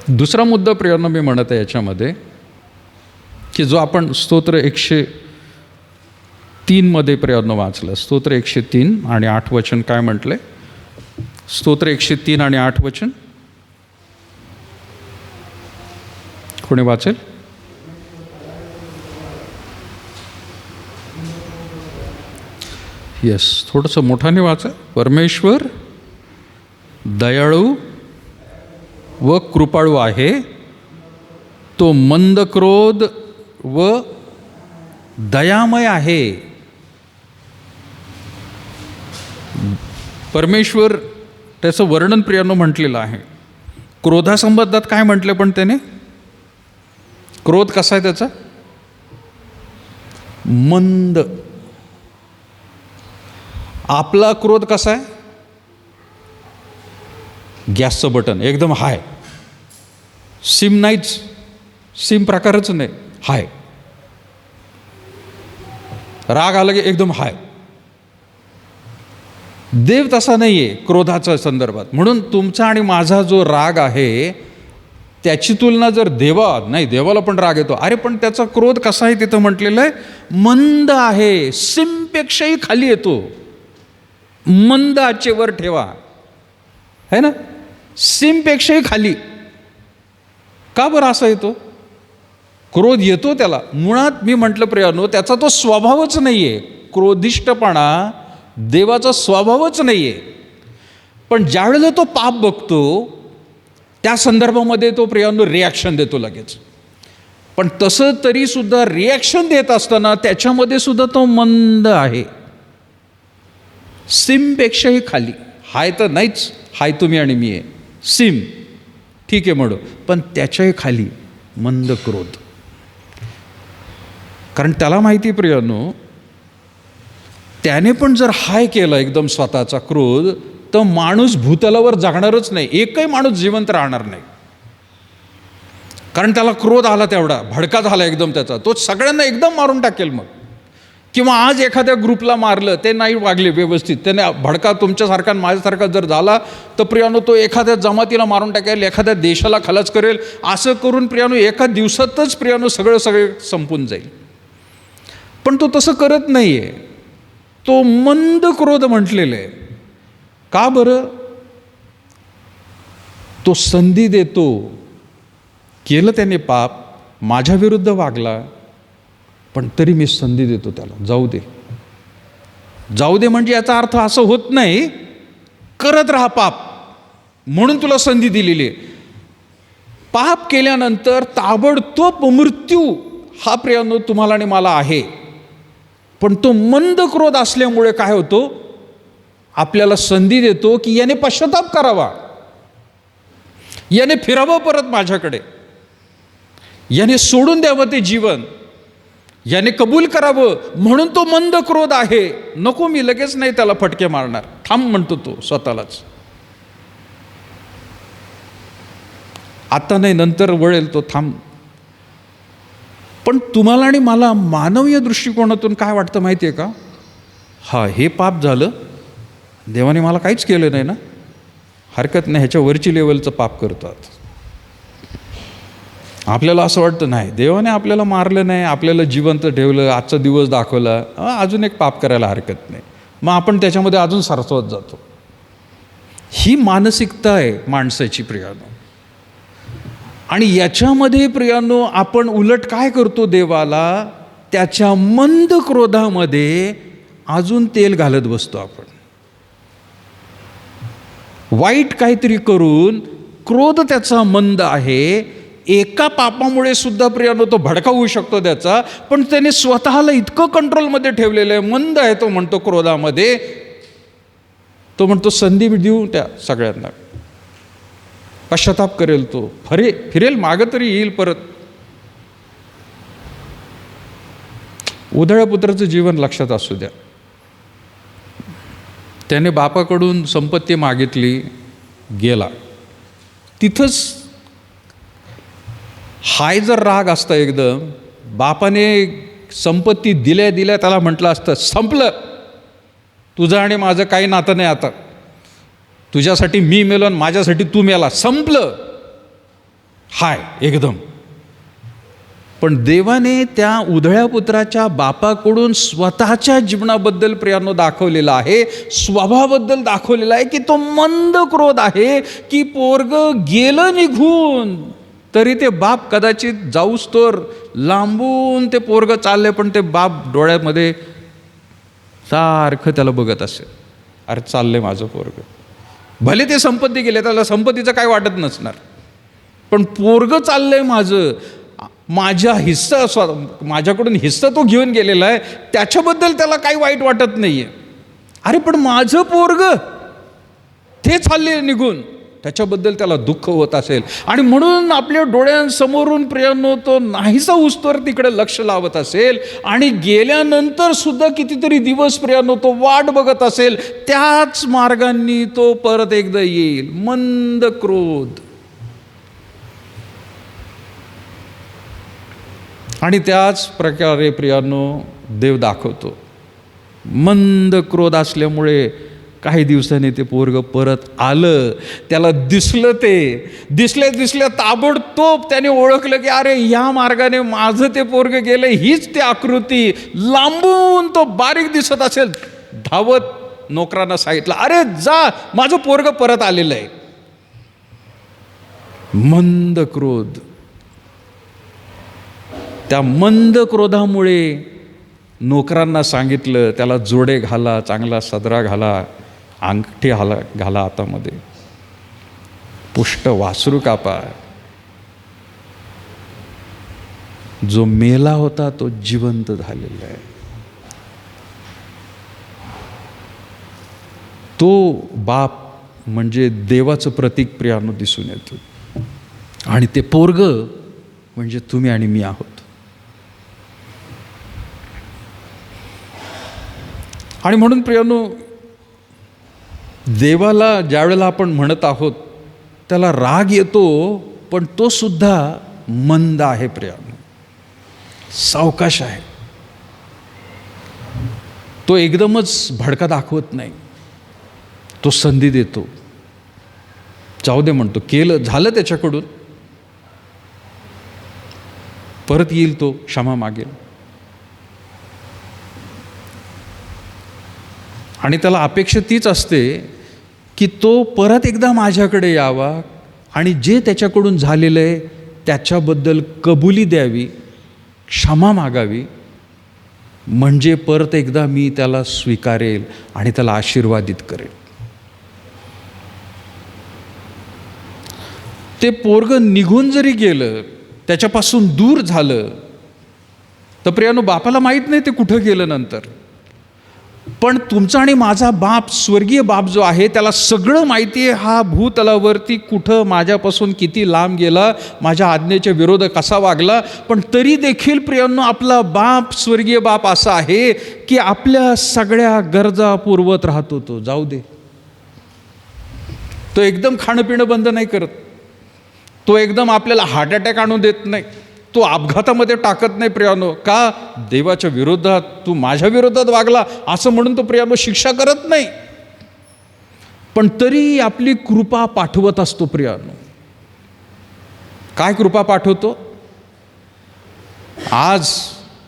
दुसरा मुद्दा प्रियांनो मी म्हणत आहे याच्यामध्ये की जो आपण स्तोत्र 103 मध्ये प्रियांनो वाचलं, स्तोत्र 103 आणि 8 वचन काय म्हटलंय, स्तोत्र 103 आणि 8 वचन कोणी वाचेल? यस, थोडंसं मोठाने वाचा. परमेश्वर दयाळू व कृपाळू आहे, तो मंद क्रोध व दयामय आहे. परमेश्वर त्याचं वर्णन प्रियांनो म्हटलेलं आहे. क्रोधासंबंधात काय म्हटलं पण त्याने, क्रोध कसा आहे त्याचा, मंद. आपला क्रोध कसा आहे, गॅसचं बटन एकदम हाय, सिम नाहीच, सिम प्रकारच नाही, हाय. राग आला की एकदम हाय. देव तसा नाही आहे क्रोधाच्या संदर्भात. म्हणून तुमचा आणि माझा जो राग आहे त्याची तुलना जर नाही, देवाला पण राग येतो, अरे पण त्याचा क्रोध कसा आहे तिथं म्हटलेलं आहे, मंद आहे, सिमपेक्षाही खाली येतो. मंद आचेवर ठेवा, है ना, सिमपेक्षाही खाली. का बरं असा येतो क्रोध, येतो त्याला मुळात मी म्हटलं प्रियांनो त्याचा तो स्वभावच नाही आहे. क्रोधिष्टपणा देवाचा स्वभावच नाही आहे. पण ज्यावेळेला तो पाप बघतो त्या संदर्भामध्ये तो प्रियांनो रिॲक्शन देतो लगेच. पण तसं तरीसुद्धा रिॲक्शन देत असताना त्याच्यामध्ये सुद्धा तो मंद आहे, सिमपेक्षाही खाली. हाय तर नाहीच, हाय तुम्ही आणि मी आहे, सिम ठीक आहे म्हणू, पण त्याच्याही खाली मंद क्रोध. कारण त्याला माहिती प्रियांनो, त्याने पण जर हाय केला एकदम स्वतःचा क्रोध तर माणूस भूतलावर जगणारच नाही, एकही माणूस जिवंत राहणार नाही. कारण त्याला क्रोध आला, तेवढा भडका झाला एकदम त्याचा, तो सगळ्यांना एकदम मारून टाकेल. मग किंवा आज एखाद्या ग्रुपला मारलं, ते नाही वागले व्यवस्थित, त्याने भडका तुमच्यासारखा माझ्यासारखा जर झाला तर प्रियांनो तो एखाद्या जमातीला मारून टाकेल, एखाद्या देशाला खलास करेल. असं करून प्रियांनो एका दिवसातच प्रियांनो सगळे संपून जाईल. पण तो तसं करत नाही आहे, तो मंद क्रोध म्हटलेलं आहे. का बरं, तो संधी देतो. केलं त्याने पाप, माझ्या विरुद्ध वागला, पण तरी मी संधी देतो त्याला, जाऊ दे. जाऊ दे म्हणजे याचा अर्थ असं होत नाही करत राहा पाप म्हणून तुला संधी दिलेली आहे. पाप केल्यानंतर ताबडतोब मृत्यू हा प्रियांनो तुम्हाला आणि मला आहे. पण तो मंद क्रोध असल्यामुळे काय होतो, आपल्याला संधी देतो की याने पश्चाताप करावा, याने फिरावं परत माझ्याकडे, याने सोडून द्यावं ते जीवन, याने कबूल करावं. म्हणून तो मंद क्रोध आहे. नको, मी लगेच नाही त्याला फटके मारणार, थांब म्हणतो तो स्वतःलाच. आता नाही, नंतर वळेल तो, थांब. पण तुम्हाला आणि मला मानवीय दृष्टिकोनातून काय वाटतं माहिती आहे का? हा, हे पाप झालं, देवाने मला काहीच केलं नाही ना, हरकत नाही, ह्याच्या वरची लेवलचं पाप करतात. आपल्याला असं वाटतं नाही, देवाने आपल्याला मारलं नाही, आपल्याला जिवंत ठेवलं, आजचा दिवस दाखवला, अजून एक पाप करायला हरकत नाही. मग आपण त्याच्यामध्ये अजून सरसवत जातो. ही मानसिकता आहे माणसाची प्रियानो. आणि याच्यामध्ये प्रियानो आपण उलट काय करतो, देवाला त्याच्या मंद क्रोधामध्ये अजून तेल घालत बसतो. आपण वाईट काहीतरी करून, क्रोध त्याचा मंद आहे, एका पापामुळे सुद्धा प्रियानो तो भडका होऊ शकतो त्याचा, पण त्याने स्वतःला इतकं कंट्रोलमध्ये ठेवलेलं आहे, मंद आहे तो, म्हणतो क्रोधामध्ये, तो म्हणतो संधी देऊ त्या सगळ्यांना, पश्चाताप करेल तो, फिरेल मागं तरी येईल परत. उधळ्या पुत्राचं जीवन लक्षात असू द्या. त्याने बापाकडून संपत्ती मागितली, गेला. तिथंच हाय जर राग असता एकदम, बापाने संपत्ती दिल्या दिल्या त्याला म्हटलं असतं, संपलं, तुझं आणि माझं काही नातं नाही आता, तुझ्यासाठी मी मेलो आणि माझ्यासाठी तू मेला, संपलं, हाय एकदम. पण देवाने त्या उधळ्या पुत्राच्या बापाकडून स्वतःच्या जीवनाबद्दल प्रियानो दाखवलेलं आहे, स्वभावाबद्दल दाखवलेलं आहे की तो मंद क्रोध आहे, की पोरग गेलं निघून तरी ते बाप कदाचित जाऊस तोर लांबून ते पोरग चालले, पण ते बाप डोळ्यामध्ये सारखं त्याला बघत असेल, अरे चाललंय माझं पोरग. भले ते संपत्ती गेले, त्याला संपत्तीचं काय वाटत नसणार, पण पोरग चाललंय माझं, माझ्या हिस्सा, माझ्याकडून हिस्सा तो घेऊन गेलेला आहे, त्याच्याबद्दल त्याला काही वाईट वाटत नाहीये. अरे पण माझं पोरग ते चालले निघून, त्याच्याबद्दल त्याला दुःख होत असेल. आणि म्हणून आपल्या डोळ्यांसमोरून प्रियानो तो नाहीसा उस्तवर तिकडे लक्ष लावत असेल, आणि गेल्यानंतर सुद्धा कितीतरी दिवस प्रियानो तो वाट बघत असेल, त्याच मार्गांनी तो परत एकदा येईल. मंद क्रोध. आणि त्याच प्रकारे प्रियानो देव दाखवतो, मंद क्रोध असल्यामुळे काही दिवसांनी ते पोरग परत आलं. त्याला दिसलं, ते दिसल्या ताबडतोब त्याने ओळखलं की अरे या मार्गाने माझं ते पोरग गेलं, हीच ती आकृती. लांबून तो बारीक दिसत असेल, धावत नोकरांना सांगितलं, अरे जा, माझं पोरग परत आलेलं आहे. मंद क्रोध. त्या मंद क्रोधामुळे नोकरांना सांगितलं, त्याला जोडे घाला, चांगला सदरा घाला, अंगठी घाला हातामध्ये, पुष्ट वासरू कापा. जो मेला होता तो जिवंत झालेला आहे. तो बाप म्हणजे देवाचं प्रतीक प्रियानो दिसून येतो. आणि ते पोरग म्हणजे तुम्ही आणि मी आहोत. आणि म्हणून प्रियानो, देवाला ज्यावेळेला आपण म्हणत आहोत त्याला राग येतो, पण तो सुद्धा मंद आहे प्रियानो, सावकाश आहे. तो एकदमच भडका दाखवत नाही, तो संधी देतो. जाऊ दे म्हणतो, केलं झालं त्याच्याकडून, परत येईल, तो क्षमा मागेल. आणि त्याला अपेक्षा तीच असते की तो परत एकदा माझ्याकडे यावा आणि जे त्याच्याकडून झालेलं आहे त्याच्याबद्दल कबुली द्यावी, क्षमा मागावी, म्हणजे परत एकदा मी त्याला स्वीकारेल आणि त्याला आशीर्वादित करेल. ते पोरग निघून जरी गेलं, त्याच्यापासून दूर झालं, तर प्रियानो, बापाला माहीत नाही ते कुठं गेलं नंतर, पण तुमचा आणि माझा बाप, स्वर्गीय बाप जो आहे, त्याला सगळं माहिती आहे. हा भूतलावरती कुठं माझ्यापासून किती लांब गेला, माझ्या आज्ञेच्या विरोधात कसा वागला, पण तरी देखील प्रियांनो, आपला बाप, स्वर्गीय बाप असा आहे की आपल्या सगळ्या गरजा पुरवत राहतो. तो जाऊ दे, तो एकदम खाणं पिणं बंद नाही करत, तो एकदम आपल्याला हार्ट अटॅक आणून देत नाही, तो अपघातामध्ये टाकत नाही प्रियानो. का? देवाच्या विरोधात, तू माझ्या विरोधात वागला असं म्हणून तो प्रियानो शिक्षा करत नाही, पण तरी आपली कृपा पाठवत असतो प्रियानो. काय कृपा पाठवतो? आज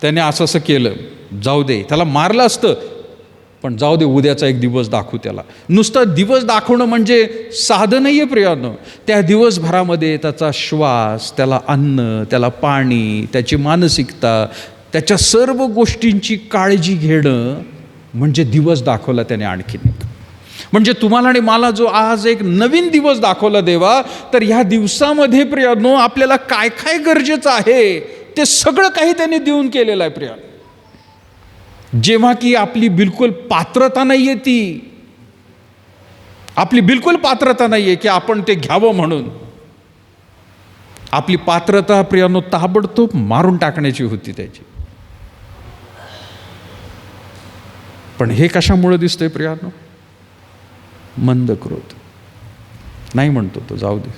त्याने असं केलं, जाऊ दे, त्याला मारलं असतं, पण जाऊ दे, उद्याचा एक दिवस दाखवू त्याला. नुसतं दिवस दाखवणं म्हणजे साधं नाही आहे प्रियानो. त्या दिवसभरामध्ये त्याचा श्वास, त्याला अन्न, त्याला पाणी, त्याची मानसिकता, त्याच्या सर्व गोष्टींची काळजी घेणं म्हणजे दिवस दाखवला त्याने आणखीन एक. म्हणजे तुम्हाला आणि मला जो आज एक नवीन दिवस दाखवला देवा, तर ह्या दिवसामध्ये प्रियानो आपल्याला काय काय गरजेचं आहे ते सगळं काही त्याने देऊन केलेलं आहे प्रियानो. जेव्हा की आपली बिलकुल पात्रता नाही आहे, ती आपली बिलकुल पात्रता नाही आहे की आपण ते घ्यावं म्हणून. आपली पात्रता प्रियानो ताबडतोब मारून टाकण्याची होती त्याची. पण हे कशामुळे दिसतंय प्रियानो? मंद क्रोध. नाही म्हणतो तो, जाऊ दे.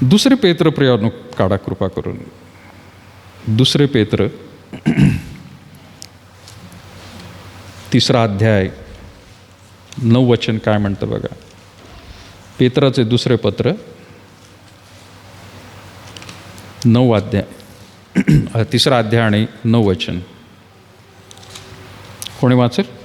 दुसरे पेत्र प्रियानो काढा कृपा करून. दुसरे पेत्र 3 अध्याय 9 वचन काय म्हणतं बघा. पेत्राचे दुसरे पत्र 9 अध्याय 3 अध्याय आणि 9 वचन. कोणी वाचेल?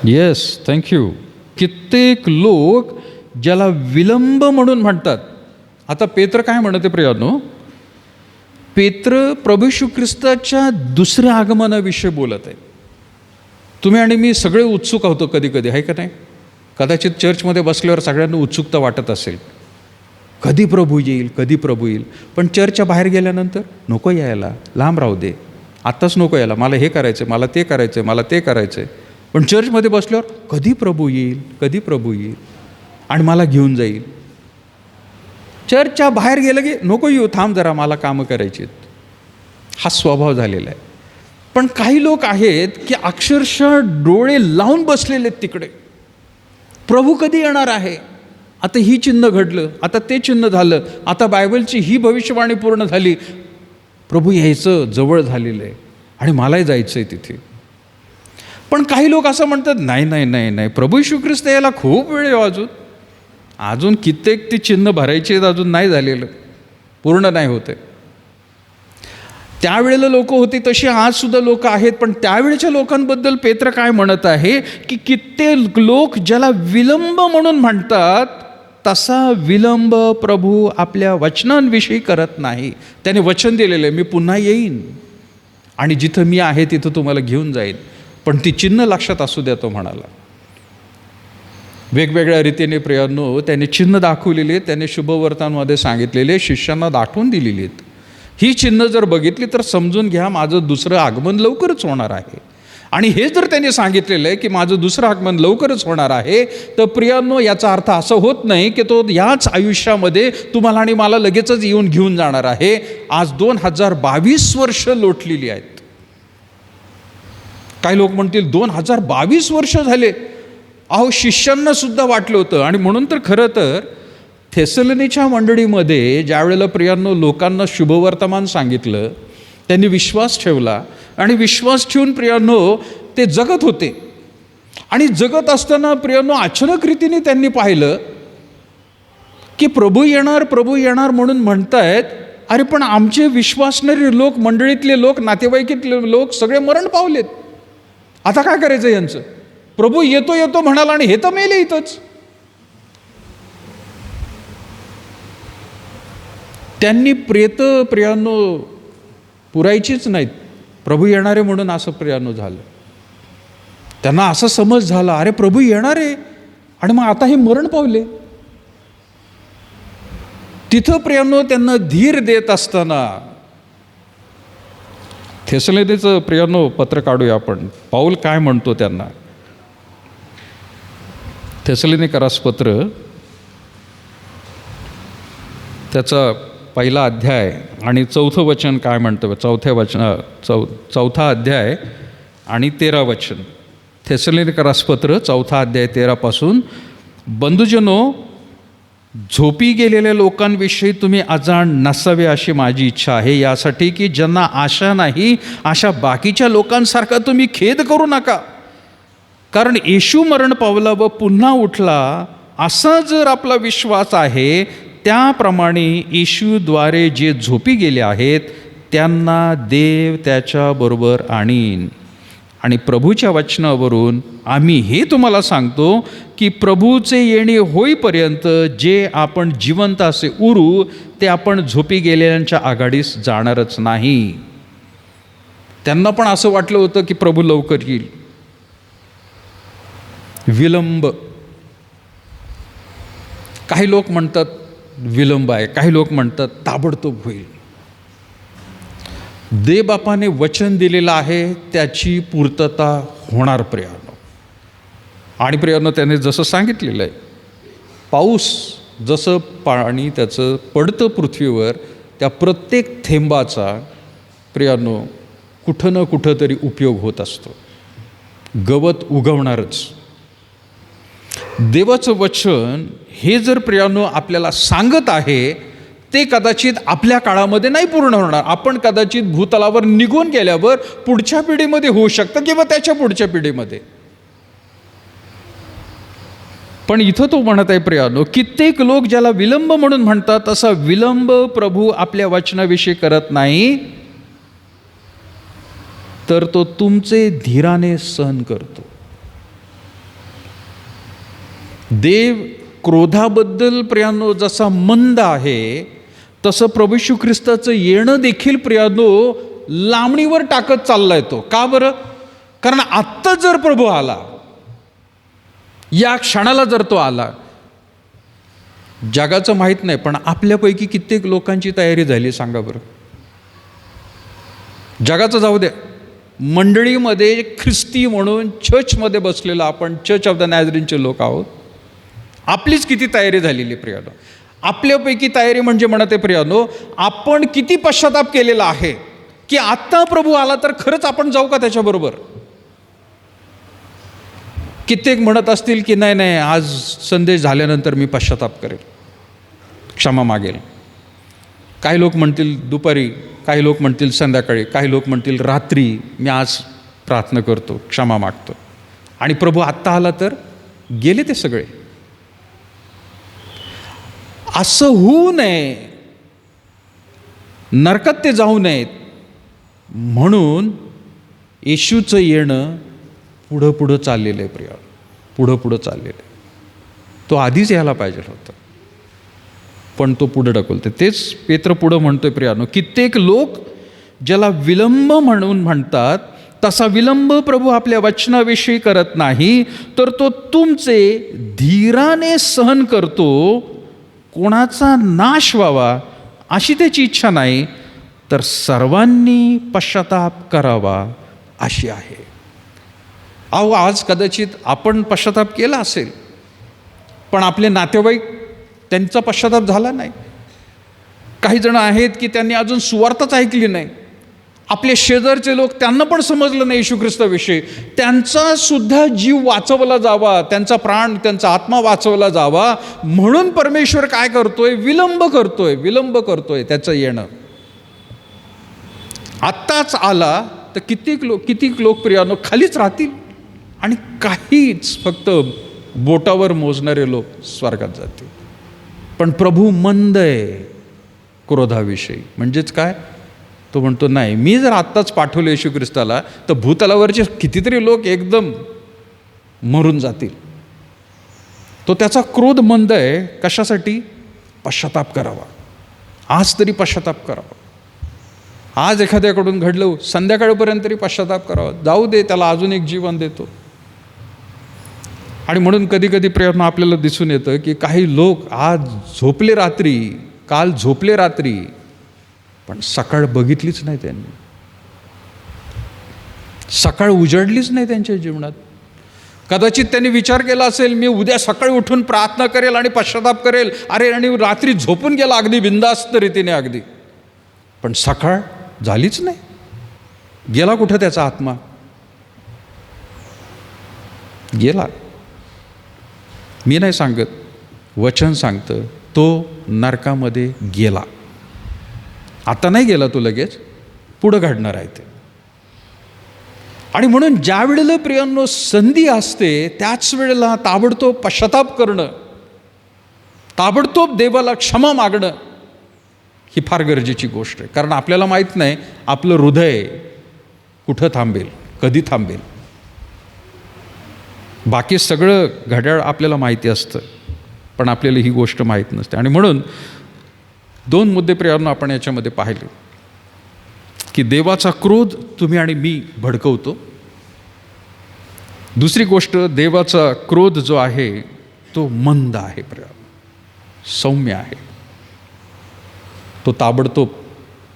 Yes, thank you. कित्येक लोक ज्याला विलंब म्हणून म्हणतात. आता पेत्र काय म्हणते प्रियानो? पेत्र प्रभू येशू ख्रिस्ताच्या दुसऱ्या आगमनाविषयी बोलत आहे. तुम्ही आणि मी सगळे उत्सुक होतो कधी कधी, आहे का नाही? कदाचित चर्चमध्ये बसल्यावर सगळ्यांना उत्सुकता वाटत असेल, कधी प्रभू येईल, कधी प्रभू येईल. पण चर्चच्या बाहेर गेल्यानंतर नको यायला, लांब राहू दे, आत्ताच नको यायला, मला हे करायचं, मला ते करायचं, मला ते करायचं. पण चर्चमध्ये बसल्यावर कधी प्रभू येईल, कधी प्रभू येईल आणि मला घेऊन जाईल. चर्चच्या बाहेर गेलं की नको येऊ, थांब जरा, मला कामं करायची आहेत. हा स्वभाव झालेला आहे. पण काही लोक आहेत की अक्षरशः डोळे लावून बसलेले आहेत तिकडे. प्रभू कधी येणार आहे? आता ही चिन्ह घडलं, आता ते चिन्ह झालं, आता बायबलची ही भविष्यवाणी पूर्ण झाली, प्रभू यायचं जवळ झालेलं आहे आणि मलाही जायचं आहे तिथे. पण काही लोक असं म्हणतात, नाही नाही नाही नाही, प्रभू येशू ख्रिस्त यायला खूप वेळ आहे, अजून कित्येक ती चिन्ह भरायची आहेत, अजून नाही झालेलं, पूर्ण नाही होते. त्यावेळेला लोक होती तशी आजसुद्धा लोक आहेत. पण त्यावेळेच्या लोकांबद्दल पेत्र काय म्हणत आहे की कित्येक लोक ज्याला विलंब म्हणून म्हणतात, तसा विलंब प्रभू आपल्या वचनांविषयी करत नाही. त्याने वचन दिलेलं आहे, मी पुन्हा येईन आणि जिथं मी आहे तिथं तुम्हाला घेऊन जाईन. पण ती चिन्ह लक्षात असू द्या, तो म्हणाला. वेगवेगळ्या रीतीने प्रियांनो त्याने चिन्ह दाखवलेली आहेत, त्याने शुभवर्तनामध्ये सांगितलेले, शिष्यांना दाखवून दिलेली आहेत. ही चिन्ह जर बघितली तर समजून घ्या माझं दुसरं आगमन लवकरच होणार आहे. आणि हे जर त्यांनी सांगितलेलं आहे की माझं दुसरं आगमन लवकरच होणार आहे, तर प्रियांनो याचा अर्थ असं होत नाही की तो याच आयुष्यामध्ये तुम्हाला आणि मला लगेचच येऊन घेऊन जाणार आहे. आज 2022 वर्ष लोटलेली आहेत. काही लोक म्हणतील 2022 वर्ष झाले. अहो, शिष्यांना सुद्धा वाटलं होतं. आणि म्हणून तर खरं तर थेसलोनिच्या मंडळीमध्ये ज्या वेळेला प्रियांनो लोकांना शुभवर्तमान सांगितलं, त्यांनी विश्वास ठेवला आणि विश्वास ठेवून प्रियांनो ते जगत होते. आणि जगत असताना प्रियांनो अचानक रीतीने त्यांनी पाहिलं की प्रभू येणार म्हणून म्हणतायत. अरे पण आमचे विश्वासणारे लोक, मंडळीतले लोक, नातेवाईकीतले लोक सगळे मरण पावलेत. आता काय करायचं यांचं? प्रभू येतो म्हणाला आणि हे तर मेले इथंच. त्यांनी प्रियांनो पुरायचीच नाहीत. प्रभू येणारे म्हणून असं प्रियानो झालं. त्यांना असा समज झाला, अरे प्रभू येणारे आणि मग आता हे मरण पावले. तिथं प्रियानो त्यांना धीर देत असताना थेसलोनिकेचं प्रियानो पत्र काढूया आपण. पाऊल काय म्हणतो त्यांना. थेसलोनिकरास पत्र त्याचा पहिला अध्याय आणि 4थं वचन काय म्हणतं. चौथा अध्याय आणि 13 वचन. थेसलोनिकरास पत्र 4था अध्याय 13 बंधुजनो, झोपी गेलेल्या लोकांविषयी तुम्ही अजाण नसावे अशी माझी इच्छा आहे, यासाठी की ज्यांना आशा नाही अशा बाकीच्या लोकांसारखा तुम्ही खेद करू नका. कारण येशू मरण पावला व पुन्हा उठला असा जर आपला विश्वास आहे, त्याप्रमाणे येशूद्वारे जे झोपी गेले आहेत त्यांना देव त्याच्याबरोबर आणीन. आणि प्रभूच्या वचनावरून आम्ही हे तुम्हाला सांगतो की प्रभूचे येणे होईपर्यंत जे आपण जिवंत असे उरू ते आपण झोपी गेलेल्यांच्या आघाडीस जाणारच नाही. त्यांना पण असं वाटलं होतं की प्रभू लवकर येईल. विलंब. काही लोक म्हणतात विलंब आहे, काही लोक म्हणतात ताबडतोब होईल. देवबापाने वचन दिलेलं आहे त्याची पूर्तता होणार प्रियानो. आणि प्रियानो त्याने जसं सांगितलेलं आहे, पाऊस जसं पाणी त्याचं पडतं पृथ्वीवर, त्या प्रत्येक थेंबाचा प्रियानो कुठं ना कुठं तरी उपयोग होत असतो. गवत उगवणारच. देवाचं वचन हे जर प्रियानो आपल्याला सांगत आहे, ते कदाचित आपल्या काळामध्ये नाही पूर्ण होणार. आपण कदाचित भूतलावर निघून गेल्यावर पुढच्या पिढीमध्ये होऊ शकतं किंवा त्याच्या पुढच्या पिढीमध्ये. पण इथं तो म्हणत आहे प्रियानो, कित्येक लोक ज्याला विलंब म्हणून म्हणतात, तसा विलंब प्रभू आपल्या वचनाविषयी करत नाही, तर तो तुमचे धीराने सहन करतो. देव क्रोधाबद्दल प्रियानो जसा मंद आहे, तसं प्रभू येशू ख्रिस्ताचं येणं देखील प्रियानो लांबणीवर टाकत चाललाय तो. का बरं? कारण आत्ता जर प्रभू आला, या क्षणाला जर तो आला, जगाचं माहीत नाही पण आपल्यापैकी कित्येक लोकांची तयारी झाली सांगा बरं. जगाचं जाऊ द्या, मंडळीमध्ये ख्रिस्ती म्हणून चर्चमध्ये बसलेलं आपण चर्च ऑफ द नॅझरीनचे लोक आहोत. आपलीच किती तयारी झालेली प्रियानो. आपल्यापैकी तयारी म्हणजे म्हणते प्रियानो, आपण किती पश्चाताप केलेला आहे की आत्ता प्रभू आला तर खरंच आपण जाऊ का त्याच्याबरोबर. कित्येक म्हणत असतील की नाही नाही, आज संदेश झाल्यानंतर मी पश्चाताप करेल, क्षमा मागेल. काही लोक म्हणतील दुपारी, काही लोक म्हणतील संध्याकाळी, काही लोक म्हणतील रात्री, मी आज प्रार्थना करतो, क्षमा मागतो. आणि प्रभू आत्ता आला तर गेले ते सगळे. असं होऊ नये, नरकात ते जाऊ नयेत म्हणून येशूचं येणं पुढं पुढं चाललेलं आहे प्रिया, पुढं पुढं चाललेलं आहे. तो आधीच यायला पाहिजे होता पण तो पुढं ढकलतो. तेच पेत्र पुढं म्हणतोय प्रियानो, कित्येक लोक ज्याला विलंब म्हणून म्हणतात, तसा विलंब प्रभू आपल्या वचनाविषयी करत नाही, तर तो तुमचे धीराने सहन करतो. कोणाचा नाश व्हावा अशी त्याची इच्छा नाही, तर सर्वांनी पश्चाताप करावा अशी आहे. अहो, आज कदाचित आपण पश्चाताप केला असेल पण आपले नातेवाईक त्यांचा पश्चाताप झाला नाही. काही जण आहेत की त्यांनी अजून सुवार्ताच ऐकली नाही. आपले शेजारचे लोक, त्यांना पण समजलं नाही येशू ख्रिस्ताविषयी. त्यांचा सुद्धा जीव वाचवला जावा, त्यांचा प्राण, त्यांचा आत्मा वाचवला जावा म्हणून परमेश्वर काय करतोय? विलंब करतोय त्याचं येणं. आत्ताच आला तर कित्येक लोक प्रियानो खालीच राहतील आणि काहीच फक्त बोटावर मोजणारे लोक स्वर्गात जातील. पण प्रभू मंद आहे क्रोधाविषयी. म्हणजेच काय? तो म्हणतो नाही, मी जर आत्ताच पाठवलं येशू ख्रिस्ताला तर भूतलावरचे कितीतरी लोक एकदम मरून जातील. तो त्याचा क्रोध मंद आहे. कशासाठी? पश्चाताप करावा. आज तरी पश्चाताप करावा. आज एखाद्याकडून घडलं, संध्याकाळपर्यंत तरी पश्चाताप करावा, जाऊ दे, त्याला अजून एक जीवन देतो. आणि म्हणून कधी कधी प्रयत्न आपल्याला दिसून येतं की काही लोक आज झोपले रात्री, काल झोपले रात्री, पण सकाळ बघितलीच नाही त्यांनी, सकाळ उजडलीच नाही त्यांच्या जीवनात. कदाचित त्यांनी विचार केला असेल, मी उद्या सकाळी उठून प्रार्थना करेल आणि पश्चाताप करेल, अरे, आणि रात्री झोपून गेला अगदी बिंदास्त रीतीने अगदी, पण सकाळ झालीच नाही. गेला कुठं त्याचा आत्मा? गेला. मी नाही सांगत, वचन सांगतं, तो नरकामध्ये गेला. आता नाही गेला तो, लगेच पुढं घडणार आहे ते. आणि म्हणून ज्या वेळेला प्रियांनो संधी असते, त्याच वेळेला ताबडतोब पश्चाताप करणं, ताबडतोब देवाला क्षमा मागणं, ही फार गरजेची गोष्ट आहे. कारण आपल्याला माहीत नाही आपलं हृदय कुठं थांबेल, कधी थांबेल. बाकी सगळं घड्याळ आपल्याला माहिती असतं, पण आपल्याला ही गोष्ट माहीत नसते. आणि म्हणून 2 मुद्दे प्रियांनो आपण याच्यामध्ये पाहिले की देवाचा क्रोध तुम्ही आणि मी भडकवतो. दुसरी गोष्ट, देवाचा क्रोध जो आहे तो मंद आहे, सौम्य आहे. तो ताबडतोब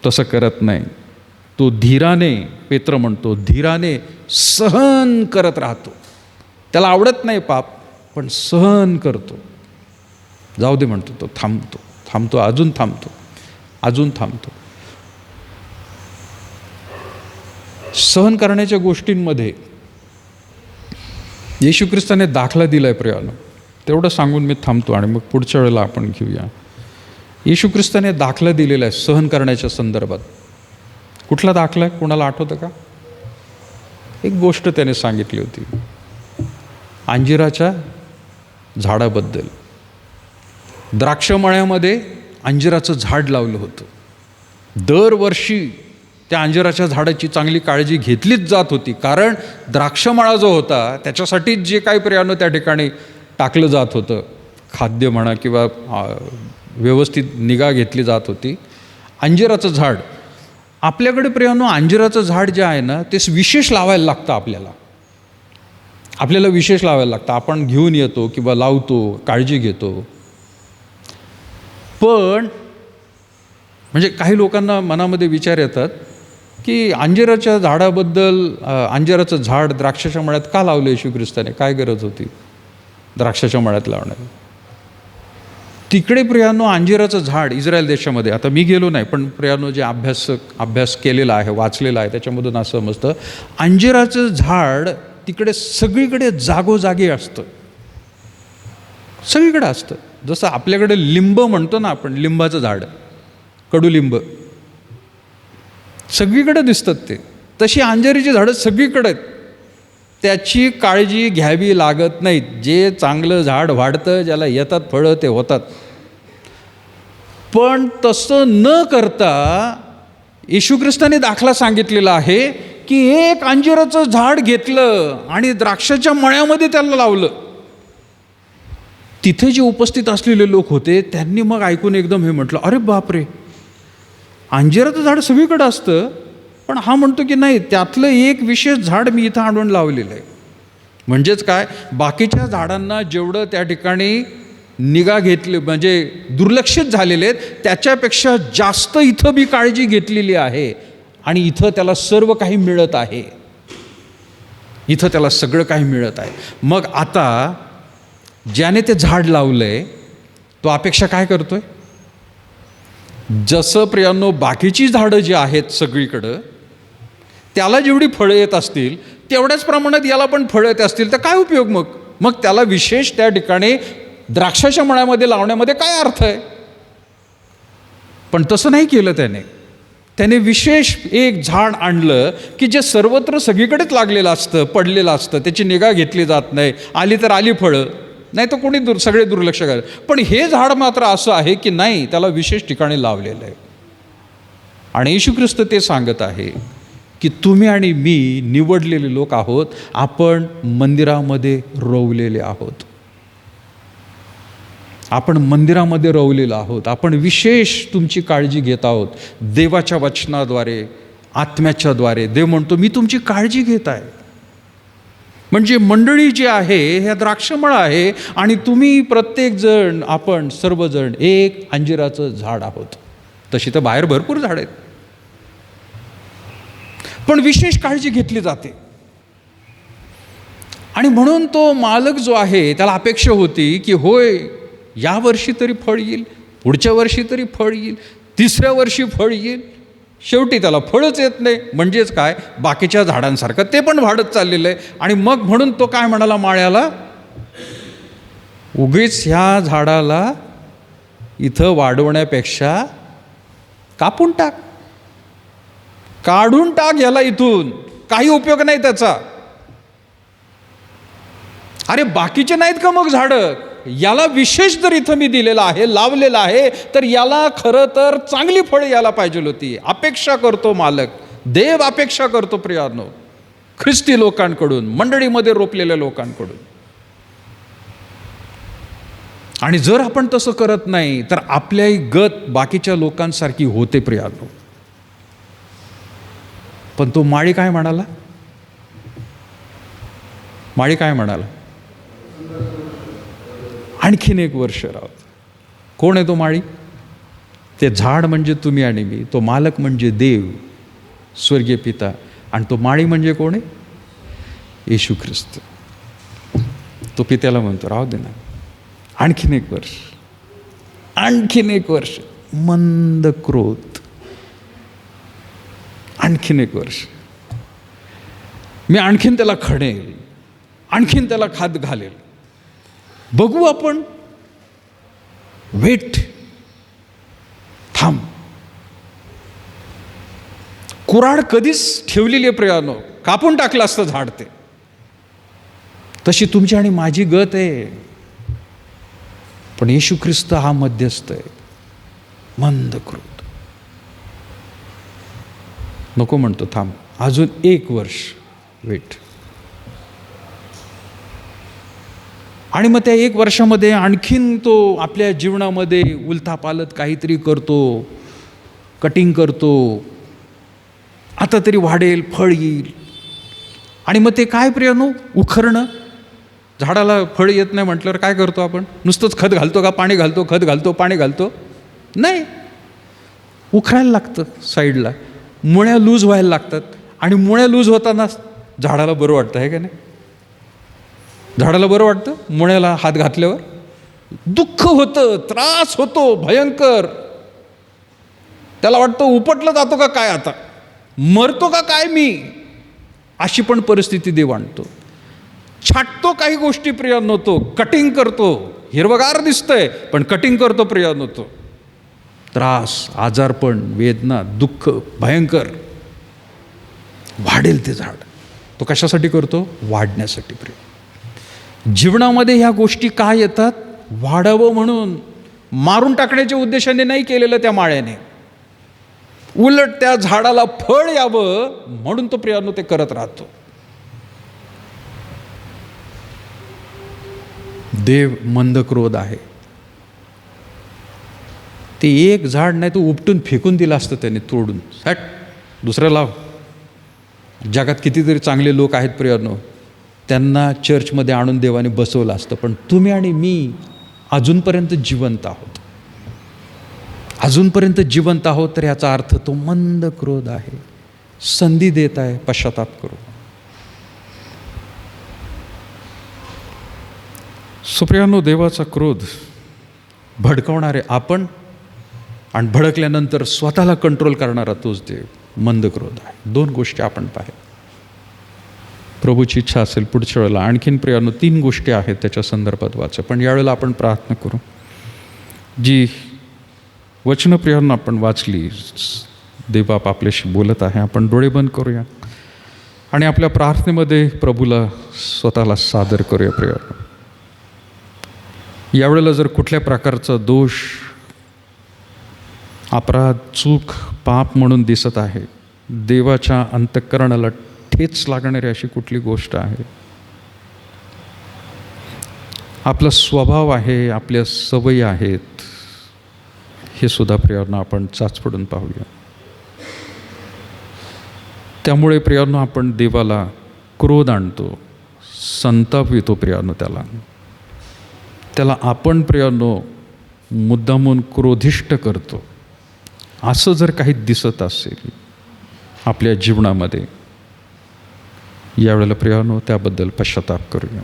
तसं करत नाही. तो धीराने, पेत्र म्हणतो, धीराने सहन करत राहतो. त्याला आवडत नाही पाप, पण सहन करतो. जाऊ दे म्हणतो, तो थांबतो, थांबतो, अजून थांबतो, अजून थांबतो. सहन करण्याच्या गोष्टींमध्ये येशू ख्रिस्ताने दाखला दिलाय प्रियानो. तेवढं सांगून मी थांबतो आणि मग पुढच्या वेळेला आपण घेऊया. येशू ख्रिस्ताने दाखला दिलेला आहे सहन करण्याच्या संदर्भात. कुठला दाखला आहे, कोणाला आठवतं का? एक गोष्ट त्याने सांगितली होती, अंजिराच्या झाडाबद्दल. द्राक्षमळ्यामध्ये अंजिराचं झाड लावलं होतं. दरवर्षी त्या अंजिराच्या झाडाची चांगली काळजी घेतलीच जात होती, कारण द्राक्षमळा जो होता त्याच्यासाठी जे काही प्रियानो त्या ठिकाणी टाकलं जात होतं, खाद्य म्हणा किंवा व्यवस्थित निगा घेतली जात होती. अंजिराचं झाड आपल्याकडे प्रियानो, अंजिराचं झाड जे आहे ना, ते विशेष लावायला लागतं आपल्याला विशेष लावायला लागतं. आपण घेऊन येतो किंवा लावतो, काळजी घेतो. पण म्हणजे काही लोकांना मनामध्ये विचार येतात की अंजिराच्या झाडाबद्दल, अंजिराचं झाड द्राक्षाच्या मळ्यात का लावलं येशू ख्रिस्ताने? काय गरज होती द्राक्षाच्या मळ्यात लावण्याची? तिकडे प्रियानो अंजिराचं झाड इस्रायल देशामध्ये, आता मी गेलो नाही, पण प्रियानो जे अभ्यास केलेला आहे, वाचलेला आहे, त्याच्यामधून असं समजतं अंजिराचं झाड तिकडे सगळीकडे जागोजागी असतं, सगळीकडे असतं. जसं आपल्याकडे लिंब म्हणतो ना आपण, लिंबाचं झाड, कडुलिंब सगळीकडे दिसतात ते, तशी अंजिराची झाडं सगळीकडे आहेत. त्याची काळजी घ्यावी लागत नाहीत. जे चांगलं झाड वाढतं, ज्याला येतात फळं, ते होतात. पण तसं न करता येशू ख्रिस्ताने दाखला सांगितलेला आहे की एक अंजिराचं झाड घेतलं आणि द्राक्षाच्या मळ्यामध्ये त्याला लावलं. तिथे जे उपस्थित असलेले लोक होते त्यांनी मग ऐकून एकदम हे म्हटलं, अरे बापरे, अंजिराचं झाड सगळीकडे असतं, पण हा म्हणतो की नाही, त्यातलं एक विशेष झाड मी इथं आणून लावलेलं आहे. म्हणजेच काय, बाकीच्या झाडांना जेवढं त्या ठिकाणी निगा घेतली, म्हणजे दुर्लक्षित झालेले आहेत, त्याच्यापेक्षा जास्त इथं मी काळजी घेतलेली आहे आणि इथं त्याला सर्व काही मिळत आहे, इथं त्याला सगळं काही मिळत आहे. मग आता ज्याने ते झाड लावलंय तो अपेक्षा काय करतोय? जसं प्रियांनो बाकीची झाडं जी आहेत सगळीकडं, त्याला जेवढी फळं येत असतील तेवढ्याच प्रमाणात याला पण फळं येत असतील तर काय उपयोग? मग त्याला विशेष त्या ठिकाणी द्राक्षाच्या मळ्यामध्ये लावण्यामध्ये काय अर्थ आहे? पण तसं नाही केलं त्याने विशेष एक झाड आणलं की जे सर्वत्र सगळीकडेच लागलेलं असतं, पडलेलं असतं, त्याची निगा घेतली जात नाही, आली तर आली फळं, नाही तर कोणी सगळे दुर्लक्ष करतात. पण हे झाड मात्र असं आहे की नाही, त्याला विशेष ठिकाणी लावलेलं आहे. आणि येशू ख्रिस्त ते सांगत आहे की तुम्ही आणि मी निवडलेले लोक आहोत, आपण मंदिरामध्ये रोवलेले आहोत. आपण मंदिरामध्ये रवलेलो आहोत. आपण विशेष तुमची काळजी घेत आहोत. देवाच्या वचनाद्वारे, आत्म्याच्याद्वारे देव म्हणतो मी तुमची काळजी घेत आहे. म्हणजे मंडळी जी आहे ह्या द्राक्षमळ आहे आणि तुम्ही प्रत्येकजण, आपण सर्वजण एक अंजिराचं झाड आहोत. तशी तर बाहेर भरपूर झाड आहेत, पण विशेष काळजी घेतली जाते. आणि म्हणून तो मालक जो आहे त्याला अपेक्षा होती की होय, या वर्षी तरी फळ येईल, पुढच्या वर्षी तरी फळ येईल, तिसऱ्या वर्षी फळ येईल. शेवटी त्याला फळच येत नाही. म्हणजेच काय, बाकीच्या झाडांसारखं ते पण वाढत चाललेलं आहे. आणि मग म्हणून तो काय म्हणाला माळ्याला, उगीच ह्या झाडाला इथं वाढवण्यापेक्षा कापून टाक, काढून टाक याला इथून, काही उपयोग नाही त्याचा. अरे बाकीचे नाहीत का मग झाडं, याला विशेष जर इथं मी दिलेलं आहे, लावलेलं आहे, तर याला खरं तर चांगली फळं यायला पाहिजे होती. अपेक्षा करतो मालक, देव अपेक्षा करतो प्रियानो, ख्रिस्ती लोकांकडून, मंडळीमध्ये रोपलेल्या लोकांकडून. आणि जर आपण तसं करत नाही तर आपल्याही गत बाकीच्या लोकांसारखी होते प्रियानो. पण तो माळी काय म्हणाला, माळी काय म्हणाला, आणखीन एक वर्ष राहू. कोण आहे तो माळी? ते झाड म्हणजे तुम्ही आणि मी, तो मालक म्हणजे देव, स्वर्गीय पिता. आणि तो माळी म्हणजे कोण आहे? येशू ख्रिस्त. तो पित्याला म्हणतो राहू दे ना, आणखीन एक वर्ष, आणखीन एक वर्ष. मंद क्रोध, आणखीन एक वर्ष. मी आणखीन त्याला खणेल, आणखीन त्याला खाद घालेल, बघू आपण. वेट, थांब. कुऱ्हाड कधीच ठेवलेली आहे प्रियानो, कापून टाकलं असतं झाड ते. तशी तुमची आणि माझी गत आहे. पण येशू ख्रिस्त हा मध्यस्थ आहे. मंद क्रोध नको म्हणतो, थांब अजून एक वर्ष, वेट. आणि मग त्या एक वर्षामध्ये आणखीन तो आपल्या जीवनामध्ये उलथापालथ काहीतरी करतो, कटिंग करतो. आता तरी वाढेल, फळ येईल. आणि मग ते काय प्रियानो, उखरणं. झाडाला फळ येत नाही म्हटल्यावर काय करतो आपण? नुसतंच खत घालतो का, पाणी घालतो, खत घालतो, पाणी घालतो? नाही, उखरायला लागतं साईडला. मुळ्या लूज व्हायला लागतात. आणि मुळ्या लूज होताना झाडाला बरं वाटतं, आहे का नाही? झाडाला बरं वाटतं मुळ्याला हात घातल्यावर? दुःख होतं, त्रास होतो भयंकर. त्याला वाटतं उपटलं जातो का काय, आता मरतो का काय मी, अशी पण परिस्थिती देव आणतो. छाटतो काही गोष्टी प्रियानो, तो कटिंग करतो. हिरवगार दिसतंय पण कटिंग करतो प्रियानो. तो त्रास, आजारपण, वेदना, दुःख भयंकर. वाढेल ते झाड. तो कशासाठी करतो? वाढण्यासाठी. प्रिय जीवनामध्ये ह्या गोष्टी काय येतात? वाढावं म्हणून. मारून टाकण्याच्या उद्देशाने नाही केलेलं त्या माळ्याने, उलट त्या झाडाला फळ यावं म्हणून तो प्रियानो ते करत राहतो. देव मंद क्रोध आहे. ते एक झाड नाही, तो उपटून फेकून दिलं असतं त्याने, तोडून. हट, दुसरं लाव. जगात कितीतरी चांगले लोक आहेत प्रियानो, त्यांना चर्चमध्ये आणून देवाने बसवलं असतं. पण तुम्ही आणि मी अजूनपर्यंत जिवंत आहोत, अजूनपर्यंत जिवंत आहोत. तर याचा अर्थ तो मंद क्रोध आहे. संधी देत आहे पश्चाताप करू. सुप्रियानो, देवाचा क्रोध भडकवणारे आपण, आणि भडकल्यानंतर स्वतःला कंट्रोल करणारा तोच देव मंद क्रोध आहे. दोन गोष्टी आपण पाहिल्या. प्रभूची इच्छा असेल पुढच्या वेळेला आणखीन प्रियानो 3 गोष्टी आहेत त्याच्या संदर्भात वाचा. पण यावेळेला आपण प्रार्थना करू. जी वचनं प्रियांना आपण वाचली, देवबाप आपल्याशी बोलत आहे. आपण डोळे बंद करूया आणि आपल्या प्रार्थनेमध्ये प्रभूला स्वतःला सादर करूया. प्रियांनो, यावेळेला जर कुठल्या प्रकारचा दोष, अपराध, चूक, पाप म्हणून दिसत आहे, देवाच्या अंतःकरणाला ठेच लागणारी अशी कुठली गोष्ट आहे, आपला स्वभाव आहे, आपल्या सवयी आहेत, हे सुद्धा प्रियांनो आपण चाचपडून पाहूया. त्यामुळे प्रियांनो आपण देवाला क्रोध आणतो, संताप येतो प्रियांनो त्याला आपण प्रियांनो मुद्दामून क्रोधिष्ट करतो. असं जर काही दिसत असेल आपल्या जीवनामध्ये, यावेळेला प्रियांनो त्याबद्दल पश्चाताप करूया.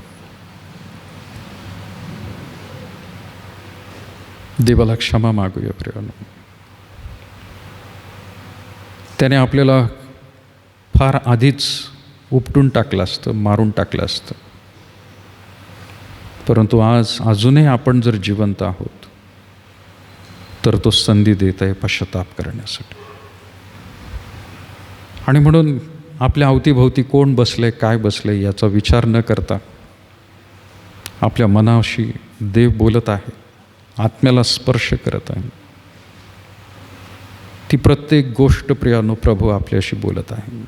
देवाला क्षमा मागूया प्रियांनो. त्याने आपल्याला फार आधीच उपटून टाकलं असतं, मारून टाकलं असतं. परंतु अजूनही आपण जर जिवंत आहोत तर तो संधी देत आहे पश्चाताप करण्यासाठी. आणि म्हणून आपल्या अवतीभोवती कोण बसले, काय बसले याचा विचार न करता आपल्या मनाशी देव बोलत आहे, आत्म्याला स्पर्श करत आहे. ती प्रत्येक गोष्ट प्रियांनो प्रभू आपल्याशी बोलत आहे.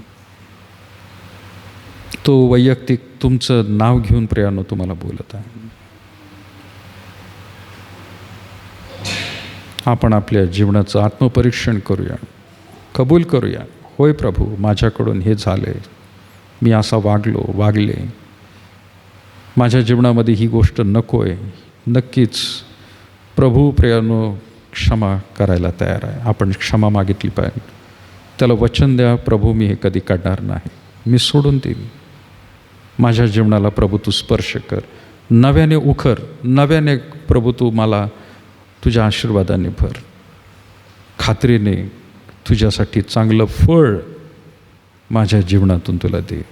तो वैयक्तिक तुमचं नाव घेऊन प्रियांनो तुम्हाला बोलत आहे. आपण आपल्या जीवनाचं आत्मपरीक्षण करूया, कबूल करूया. होय प्रभू, माझ्याकडून हे झाले, मी असा वागले, माझ्या जीवनामध्ये ही गोष्ट नको आहे. नक्कीच प्रभू प्रियांनो क्षमा करायला तयार आहे. आपण क्षमा मागितली पाहिजे. त्याला वचन द्या, प्रभू मी हे कधी काढणार नाही, मी सोडून देईन. माझ्या जीवनाला प्रभू तू स्पर्श कर, नव्याने उखर, नव्याने प्रभू तू मला तुझ्या आशीर्वादाने भर. खात्रीने तुझ्यासाठी चांगलं फळ माझ्या जीवनातून तुला दे.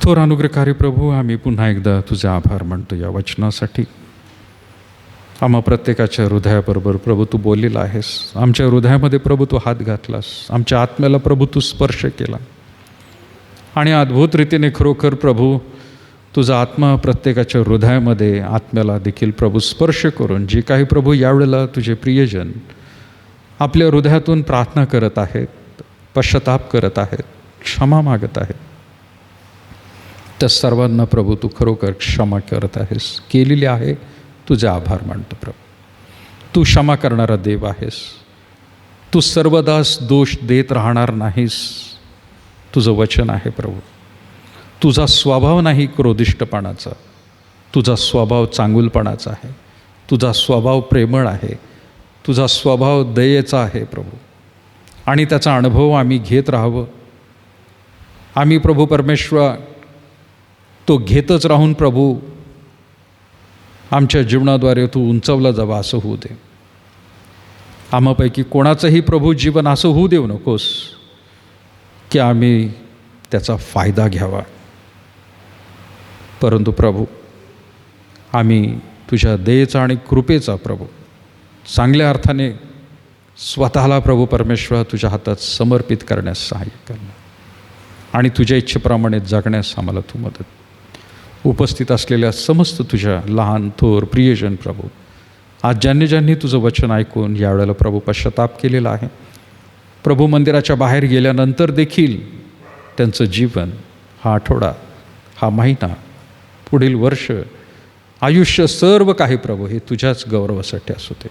थोर अनुग्रहकारी प्रभू, आम्ही पुन्हा एकदा तुझे आभार मानतो या वचनासाठी. आम्हा प्रत्येकाच्या हृदयाबरोबर प्रभू तू बोललेला आहेस. आमच्या हृदयामध्ये प्रभू तू हात घातलास, आमच्या आत्म्याला प्रभू तू स्पर्श केला. आणि अद्भुत रीतीने खरोखर प्रभू तुझा आत्मा प्रत्येकाच्या हृदयामध्ये, आत्म्याला देखील प्रभू स्पर्श करून जे काही प्रभू यावेळेला तुझे प्रियजन आपल्या हृदयातून प्रार्थना करत आहेत, पश्चाताप करत आहेत, क्षमा मागत आहेत, त्या सर्वांना प्रभू तू खरोखर क्षमा करत आहेस, केलेली आहे. तुझे आभार मानतो प्रभू. तू क्षमा करणारा देव आहेस. तू सर्वदाच दोष देत राहणार नाहीस, तुझं वचन आहे प्रभू. तुझा स्वभाव नाही क्रोधिष्टपणाचा, तुझा स्वभाव चांगुलपणाचा आहे, तुझा स्वभाव प्रेमळ आहे, तुझा स्वभाव दयेचा आहे प्रभू. आणि त्याचा अनुभव आम्ही घेत राहावं. आम्ही प्रभू परमेश्वर तो घेतच राहून प्रभू आमच्या जीवनाद्वारे तू उंचवला जावा असं होऊ दे. आम्हापैकी कोणाचंही प्रभू जीवन असं होऊ देऊ नकोस की आम्ही त्याचा फायदा घ्यावा. परंतु प्रभू आम्ही तुझ्या दयेचा आणि कृपेचा प्रभू चांगल्या अर्थाने स्वतःला प्रभू परमेश्वर तुझ्या हातात समर्पित करण्यास सहाय्य करणार आणि तुझ्या इच्छेप्रमाणे जगण्यास आम्हाला तू मदत. उपस्थित असलेल्या समस्त तुझ्या लहान थोर प्रियजन प्रभू, आज ज्यांनी तुझं वचन ऐकून यावेळेला प्रभू पश्चाताप केलेला आहे, प्रभू मंदिराच्या बाहेर गेल्यानंतर देखील त्यांचं जीवन, हा आठवडा, हा महिना, पुढील वर्ष, आयुष्य सर्व काही प्रभू हे तुझ्याच गौरवासाठी असू दे.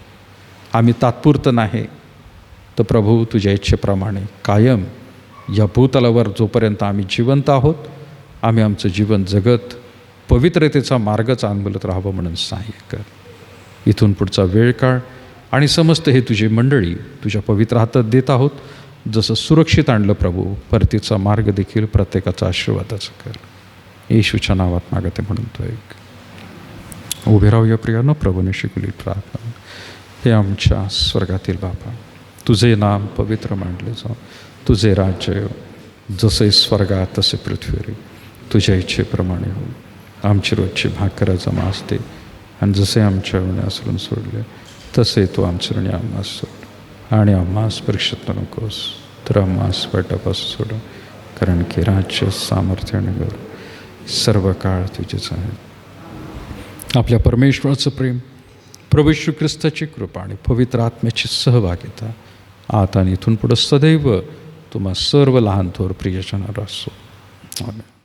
आम्ही तात्पुरतं नाही तर प्रभू तुझ्या इच्छेप्रमाणे कायम या भूतलावर जोपर्यंत आम्ही जिवंत आहोत, आम्ही आमचं जीवन जगत पवित्रतेचा मार्गच अवलंबत राहावं म्हणून सहाय्य कर. इथून पुढचा वेळ काळ आणि समस्त हे तुझी मंडळी तुझ्या पवित्र हातात देत आहोत. जसं सुरक्षित आणलं प्रभू, परतीचा मार्ग देखील प्रत्येकाचा आशीर्वादाचं कर. येशूच्या नावात मागते म्हणून तो एक उभे राहूया प्रियानो. प्रभूने शिकवली प्रार्थना. हे आमच्या स्वर्गातील बापा, तुझे नाम पवित्र मानले जाऊ, तुझे राज्य येऊ, जसे स्वर्गात तसे पृथ्वीवर. तुझ्या इच्छेप्रमाणे हो. आमची रोजची भाकर जमा असते आणि जसे आमच्या ऋणी सोडले तसे तू आमचे ऋणी आम्हास सोड आणि आम्हास परीक्षेत नकोस तर आम्हास वाईटापासून सोड. कारण की राज्य, सामर्थ्य आणि गौरव सर्व काळ तुझेच आहे. आपल्या परमेश्वराचं प्रेम, प्रभू येशू ख्रिस्ताची कृपा आणि पवित्र आत्म्याची सहभागिता आता आणि इथून पुढं सदैव तुम्हा सर्व लहान थोर प्रियजनाला असो. आमेन.